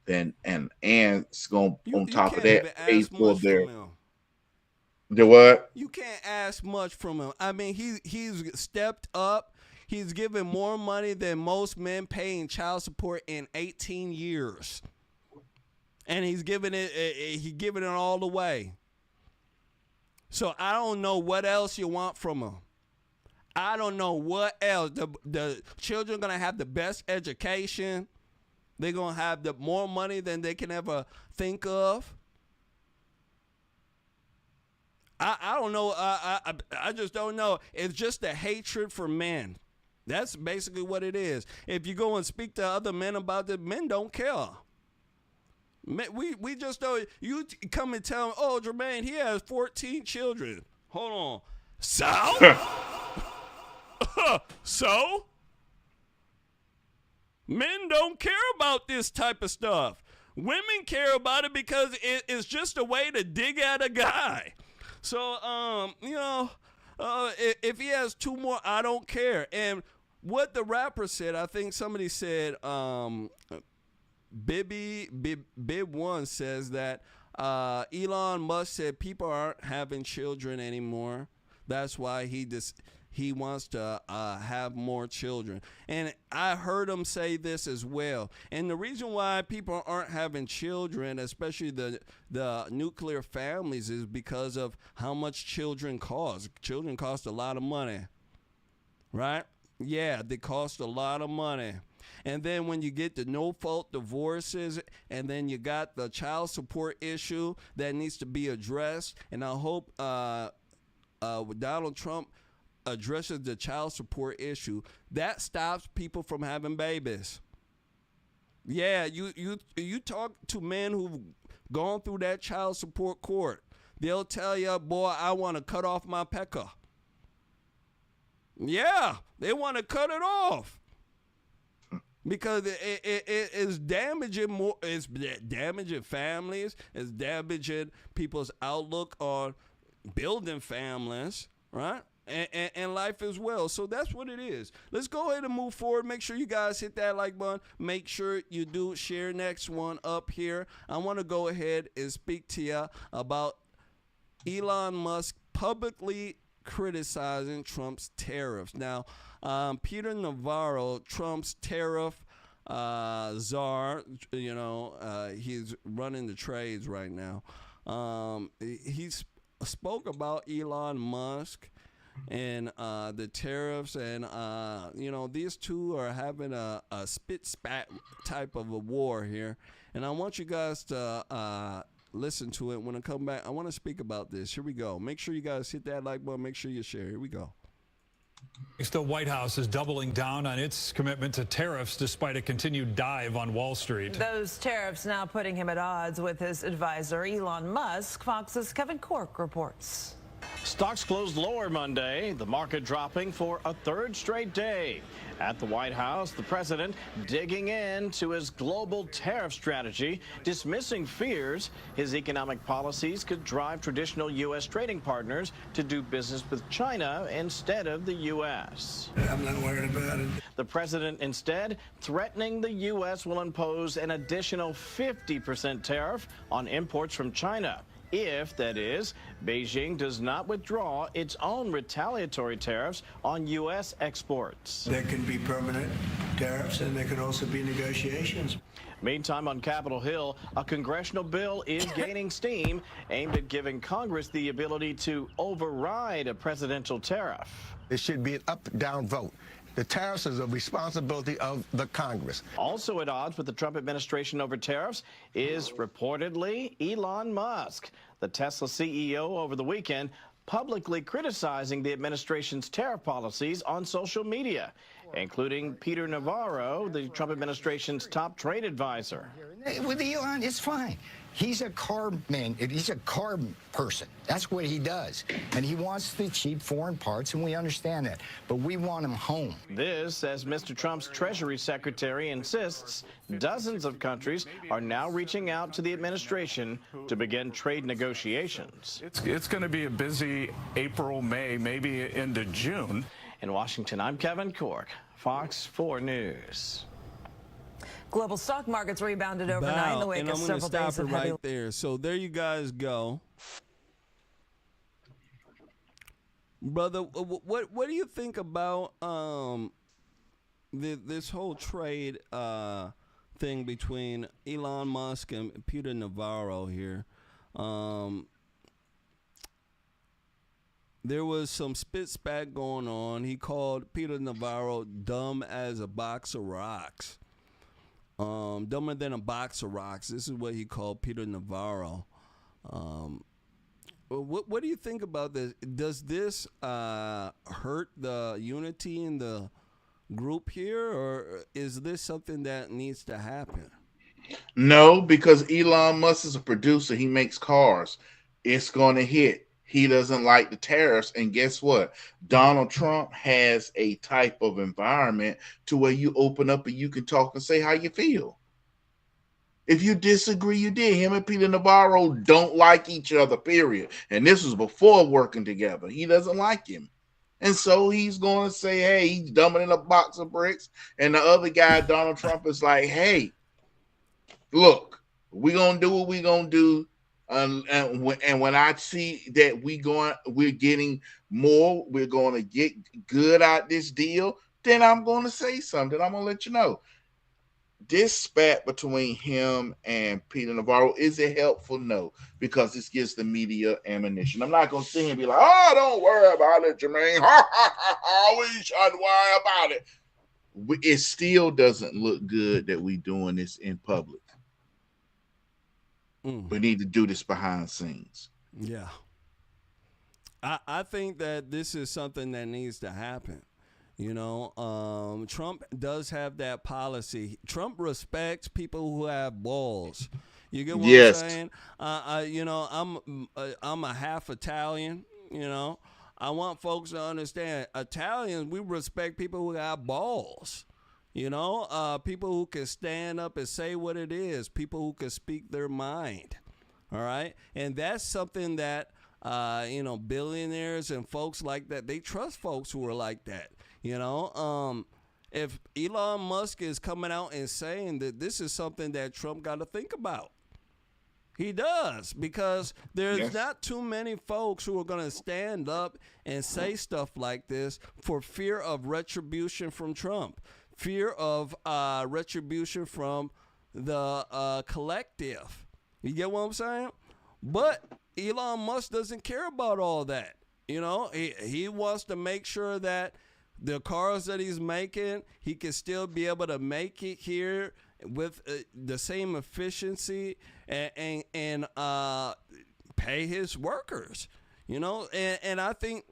And it's going on top of that pay for the what? You can't ask much from him. I mean, he's stepped up. He's given more money than most men pay in child support in 18 years. And he's giving it all away. So I don't know what else you want from him. I don't know what else. The children are going to have the best education. They're going to have more money than they can ever think of. I don't know. I just don't know. It's just a hatred for men. That's basically what it is. If you go and speak to other men about it, men don't care. We just don't. You come and tell him, oh, Jermain, he has 14 children. Hold on. So? So? Men don't care about this type of stuff. Women care about it because it's just a way to dig at a guy. So, if he has 2 more, I don't care. And what the rapper said, I think somebody said, Bib1 says that Elon Musk said people aren't having children anymore. That's why he wants to have more children. And I heard him say this as well. And the reason why people aren't having children, especially the nuclear families, is because of how much children cost. Children cost a lot of money, right? Yeah, they cost a lot of money. And then when you get the no-fault divorces, and then you got the child support issue that needs to be addressed. And I hope Donald Trump addresses the child support issue. That stops people from having babies. Yeah, you talk to men who've gone through that child support court. They'll tell you, boy, I want to cut off my pecker. Yeah, they want to cut it off because it is damaging more. It's damaging families. It's damaging people's outlook on building families, right? And life as well. So that's what it is. Let's go ahead and move forward. Make sure you guys hit that like button. Make sure you do share next one up here. I want to go ahead and speak to you about Elon Musk publicly criticizing Trump's tariffs. Now, Peter Navarro, Trump's tariff czar, he's running the trades right now. He spoke about Elon Musk and the tariffs, and these two are having a spit spat type of a war here, and I want you guys to listen to it. When I come back, I want to speak about this. Here we go. Make sure you guys hit that like button. Make sure you share. Here we go. The White House is doubling down on its commitment to tariffs despite a continued dive on Wall Street. Those tariffs now putting him at odds with his advisor, Elon Musk. Fox's Kevin Cork reports. Stocks closed lower Monday, the market dropping for a third straight day. At the White House, the president digging into his global tariff strategy, dismissing fears his economic policies could drive traditional U.S. trading partners to do business with China instead of the U.S. I'm not worried about it. The president instead threatening the U.S. will impose an additional 50% tariff on imports from China, if, that is, Beijing does not withdraw its own retaliatory tariffs on U.S. exports. There can be permanent tariffs, and there can also be negotiations. Meantime, on Capitol Hill, a congressional bill is gaining steam aimed at giving Congress the ability to override a presidential tariff. It should be an up-down vote. The tariffs is a responsibility of the Congress. Also at odds with the Trump administration over tariffs is reportedly Elon Musk. The Tesla CEO over the weekend publicly criticizing the administration's tariff policies on social media, including Peter Navarro, the Trump administration's top trade advisor. With Elon, it's fine. He's a car man. He's a car person. That's what he does. And he wants the cheap foreign parts, and we understand that. But we want him home. This, as Mr. Trump's Treasury Secretary insists, dozens of countries are now reaching out to the administration to begin trade negotiations. It's going to be a busy April, May, maybe into June. In Washington, I'm Kevin Cork, Fox 4 News. Global stock markets rebounded overnight in the wake of several days of heavy. Right there. So there you guys go, brother. What do you think about this whole trade thing between Elon Musk and Peter Navarro here? There was some spit spat going on. He called Peter Navarro dumb as a box of rocks. Dumber than a box of rocks. This is what he called Peter Navarro. What do you think about this? Does this hurt the unity in the group here, or is this something that needs to happen? No, because Elon Musk is a producer. He makes cars. It's going to hit. He doesn't like the tariffs. And guess what? Donald Trump has a type of environment to where you open up and you can talk and say how you feel. If you disagree, you did. Him and Peter Navarro don't like each other, period. And this was before working together. He doesn't like him. And so he's going to say, hey, he's dumbing in a box of bricks. And the other guy, Donald Trump, is like, hey, look, we're going to do what we're going to do. And when I see that we're getting more, we're going to get good out this deal, then I'm going to say something. I'm going to let you know. This spat between him and Peter Navarro, is it helpful? No, because this gives the media ammunition. I'm not going to sit here and be like, oh, don't worry about it, Jermain. We shouldn't worry about it. It still doesn't look good that we're doing this in public. We need to do this behind the scenes. Yeah. I think that this is something that needs to happen. You know, Trump does have that policy. Trump respects people who have balls. You get what Yes. I'm saying? You know, I'm a half Italian. You know, I want folks to understand. Italians, we respect people who have balls. You know, people who can stand up and say what it is. People who can speak their mind. All right, and that's something that you know, billionaires and folks like that, they trust folks who are like that. You know, if Elon Musk is coming out and saying that this is something that Trump got to think about, he does, because there's not too many folks who are going to stand up and say stuff like this for fear of retribution from Trump, fear of retribution from the collective. You get what I'm saying? But Elon Musk doesn't care about all that. You know, he wants to make sure that the cars that he's making, he can still be able to make it here with the same efficiency and pay his workers. You know, and I think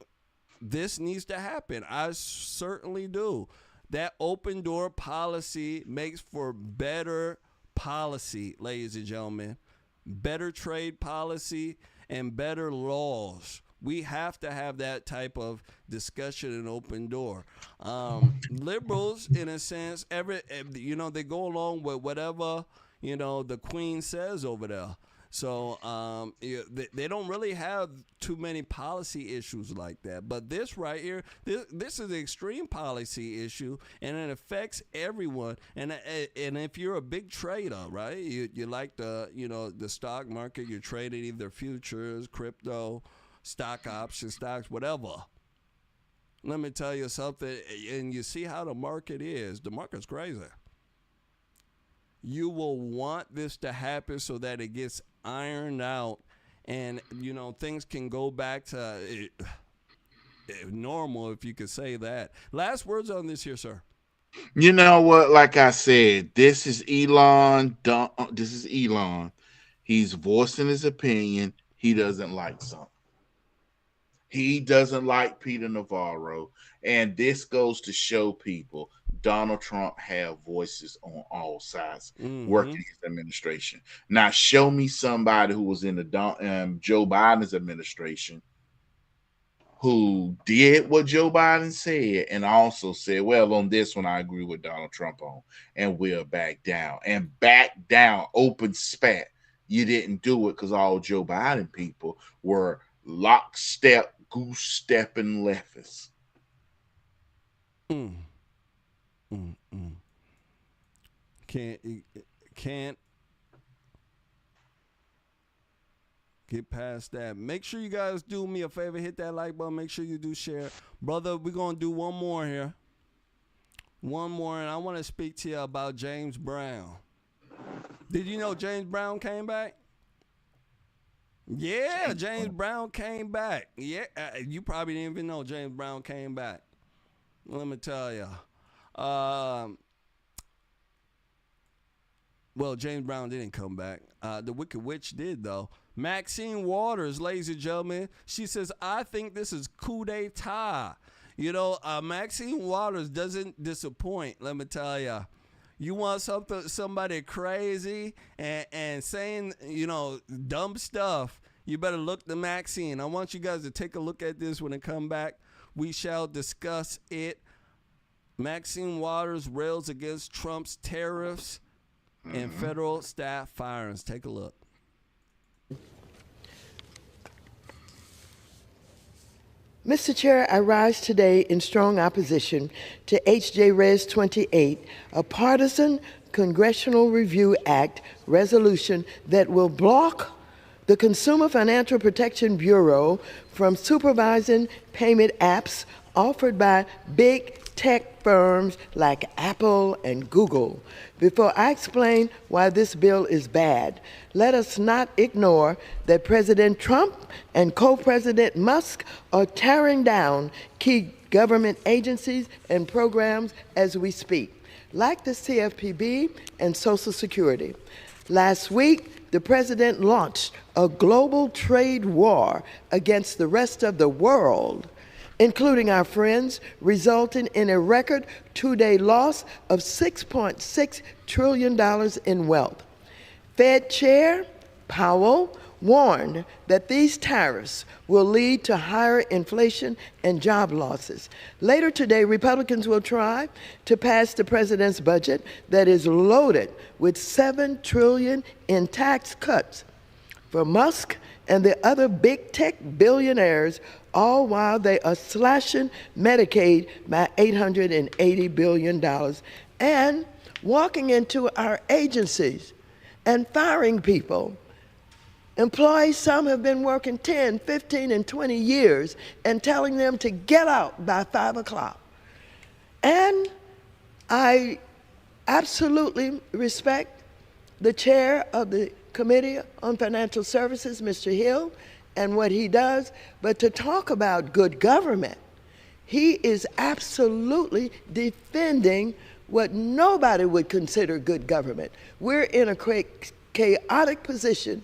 this needs to happen. I certainly do. That open door policy makes for better policy, ladies and gentlemen. Better trade policy and better laws. We have to have that type of discussion and open door. Liberals, in a sense, you know, they go along with whatever, you know, the queen says over there. So they don't really have too many policy issues like that. But this right here, this is an extreme policy issue, and it affects everyone. And if you're a big trader, right, you like the stock market, you're trading either futures, crypto, stock options, stocks, whatever. Let me tell you something, and you see how the market is. The market's crazy. You will want this to happen so that it gets ironed out, and you know, things can go back to normal, if you could say that. Last words on this here, sir. You know what? Like I said, this is Elon. This is Elon. He's voicing his opinion. He doesn't like something. He doesn't like Peter Navarro, and this goes to show people Donald Trump have voices on all sides working his administration. Now, show me somebody who was in the Joe Biden's administration who did what Joe Biden said and also said, well, on this one, I agree with Donald Trump on, and we'll back down. And back down, open spat. You didn't do it because all Joe Biden people were lockstep, goose-stepping leftists. Can't get past that. Make sure you guys do me a favor, hit that like button, make sure you do share. Brother, we're going to do one more here. One more, and I want to speak to you about James Brown. Did you know James Brown came back? Yeah, James Brown came back. Yeah, you probably didn't even know James Brown came back. Let me tell you. Well, James Brown didn't come back. The Wicked Witch did, though. Maxine Waters, ladies and gentlemen, she says, I think this is coup d'etat. You know, Maxine Waters doesn't disappoint, let me tell you. You want somebody crazy and saying, you know, dumb stuff, you better look to Maxine. I want you guys to take a look at this when it come back. We shall discuss it. Maxine Waters rails against Trump's tariffs and federal staff firings. Take a look. Mr. Chair, I rise today in strong opposition to H.J. Res. 28, a partisan Congressional Review Act resolution that will block the Consumer Financial Protection Bureau from supervising payment apps offered by big tech firms like Apple and Google. Before I explain why this bill is bad, let us not ignore that President Trump and co-President Musk are tearing down key government agencies and programs as we speak, like the CFPB and Social Security. Last week, the president launched a global trade war against the rest of the world including our friends, resulting in a record two-day loss of $6.6 trillion in wealth. Fed Chair Powell warned that these tariffs will lead to higher inflation and job losses. Later today, Republicans will try to pass the president's budget that is loaded with $7 trillion in tax cuts for Musk and the other big tech billionaires, all while they are slashing Medicaid by $880 billion and walking into our agencies and firing people. Employees, some have been working 10, 15, and 20 years and telling them to get out by 5 o'clock. And I absolutely respect the chair of the Committee on Financial Services, Mr. Hill, and what he does, but to talk about good government, he is absolutely defending what nobody would consider good government. We're in a chaotic position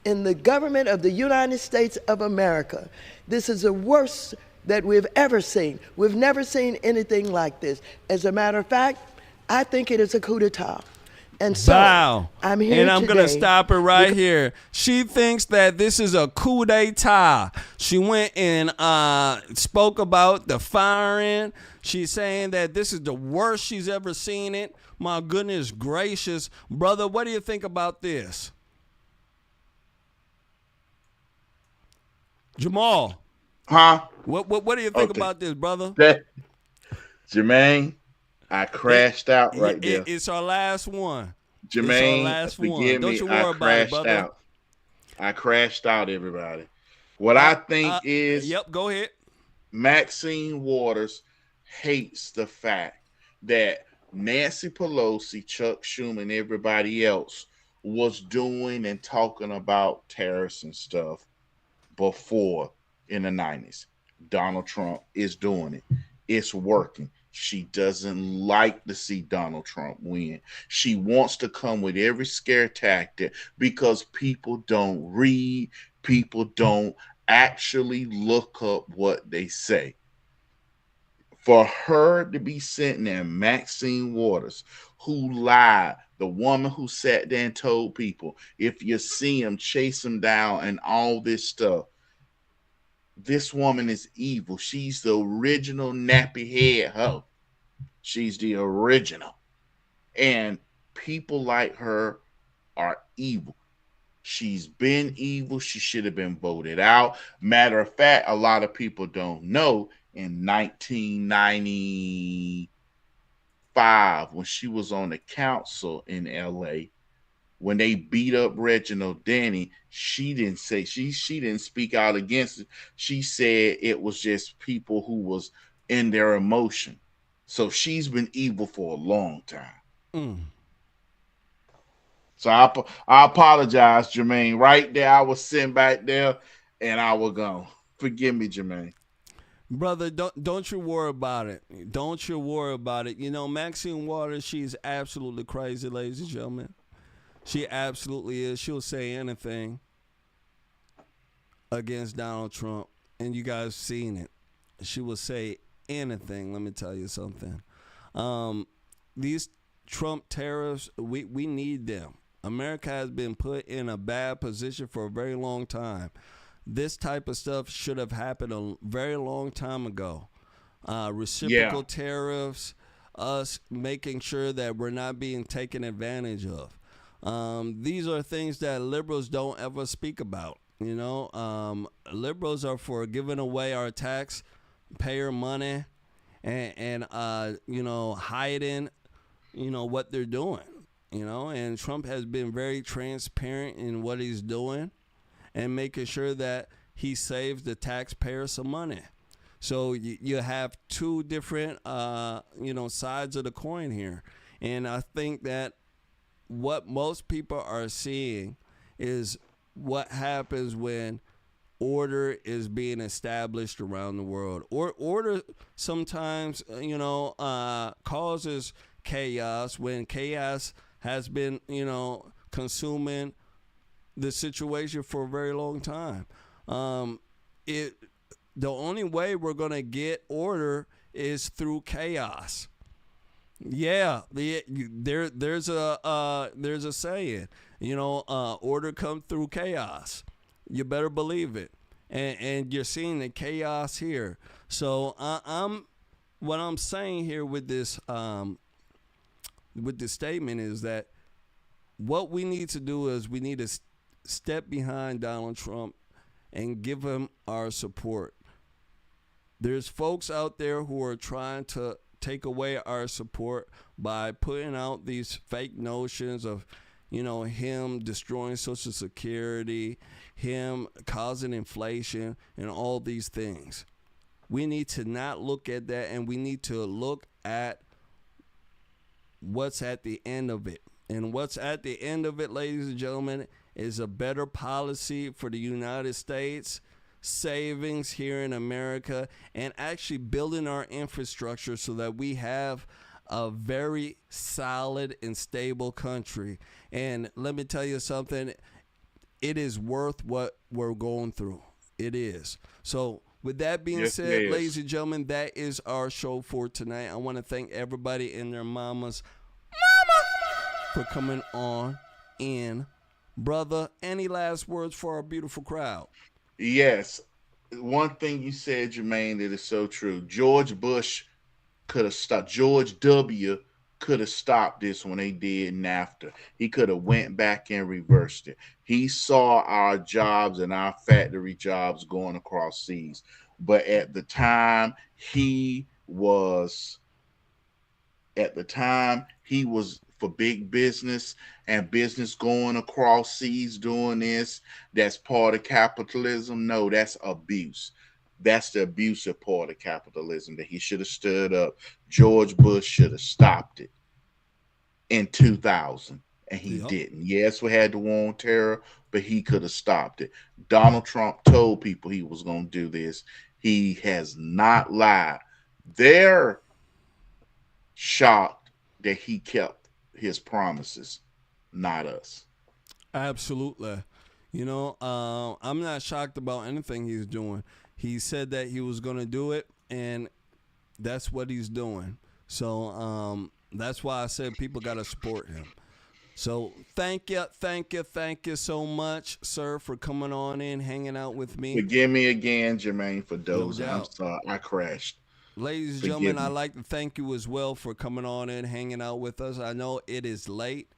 in the government of the United States of America. This is the worst that we've ever seen. We've never seen anything like this. As a matter of fact, I think it is a coup d'etat. And so wow. I'm here and I'm today. going to stop it right here. She thinks that this is a coup d'etat. She went and spoke about the firing. She's saying that this is the worst she's ever seen it. My goodness gracious. Brother, what do you think about this? Jamal. Huh? What do you think about this, brother? Jermaine, I crashed out right there. It's our last one. Jermaine, forgive me. I crashed out. I crashed out, everybody. What I think is... Yep, go ahead. Maxine Waters hates the fact that Nancy Pelosi, Chuck Schumer, and everybody else was doing and talking about tariffs and stuff before in the 90s. Donald Trump is doing it. It's working. She doesn't like to see Donald Trump win. She wants to come with every scare tactic because people don't read, people don't actually look up what they say. For her to be sitting there, Maxine Waters, who lied, the woman who sat there and told people, if you see him, chase him down and all this stuff. This woman is evil. She's the original nappy head hoe. She's the original. And people like her are evil. She's been evil. She should have been voted out. Matter of fact, a lot of people don't know, in 1995, when she was on the council in LA, when they beat up Reginald Denny, she didn't say, she didn't speak out against it. She said it was just people who was in their emotion. So she's been evil for a long time. So I apologize, Jermaine. Right there, I was sitting back there and I was gone. Forgive me, Jermaine. Brother, don't you worry about it. Don't you worry about it. You know, Maxine Waters, she's absolutely crazy, ladies and gentlemen. She absolutely is. She'll say anything against Donald Trump, and you guys seen it. She will say anything. Let me tell you something. These Trump tariffs, we need them. America has been put in a bad position for a very long time. This type of stuff should have happened a very long time ago. Reciprocal tariffs, us making sure that we're not being taken advantage of. These are things that liberals don't ever speak about. You know, liberals are for giving away our taxpayer money and you know, hiding, you know, what they're doing. You know, and Trump has been very transparent in what he's doing and making sure that he saves the taxpayer some money. So you have two different, you know, sides of the coin here. And I think that what most people are seeing is what happens when order is being established around the world. Order sometimes, you know, causes chaos when chaos has been, you know, consuming the situation for a very long time. the only way we're going to get order is through chaos. Yeah, there's a saying, order comes through chaos. You better believe it. And you're seeing the chaos here. So what I'm saying here with this statement is that what we need to do is we need to step behind Donald Trump and give him our support. There's folks out there who are trying to take away our support by putting out these fake notions of, him destroying Social Security, him causing inflation, and all these things. We need to not look at that, and we need to look at what's at the end of it. And what's at the end of it, ladies and gentlemen, is a better policy for the United States, savings here in America, and actually building our infrastructure so that we have a very solid and stable country. And let me tell you something, it is worth what we're going through. It is. So with that being said, ladies and gentlemen, that is our show for tonight. I want to thank everybody and their mamas for coming on in. Brother, any last words for our beautiful crowd? Yes. One thing you said, Jermaine, that is so true. George Bush could have stopped. George W. could have stopped this when they did NAFTA. He could have went back and reversed it. He saw our jobs and our factory jobs going across seas. But at the time, he was for big business and business going across seas doing this. That's part of capitalism. No, that's abuse. That's the abusive part of capitalism that he should have stood up. George Bush should have stopped it in 2000, and he didn't. Yes, we had the war on terror, but he could have stopped it. Donald Trump told people he was going to do this. He has not lied. They're shocked that he kept his promises, not us. Absolutely. I'm not shocked about anything he's doing. He said that he was going to do it, and that's what he's doing. So that's why I said people got to support him. So thank you so much, sir, for coming on in, hanging out with me. Forgive me again, Jermaine, for dozing. I'm sorry, I crashed. Ladies and gentlemen, I'd like to thank you as well for coming on in, hanging out with us. I know it is late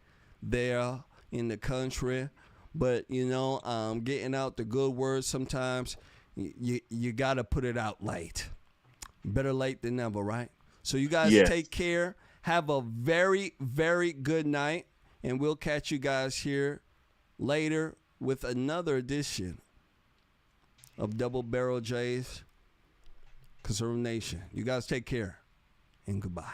there in the country, but, getting out the good words sometimes, you got to put it out late. Better late than never, right? So you guys take care. Have a very, very good night, and we'll catch you guys here later with another edition of Double Barrel J's Conservative Nation. You guys take care, and goodbye.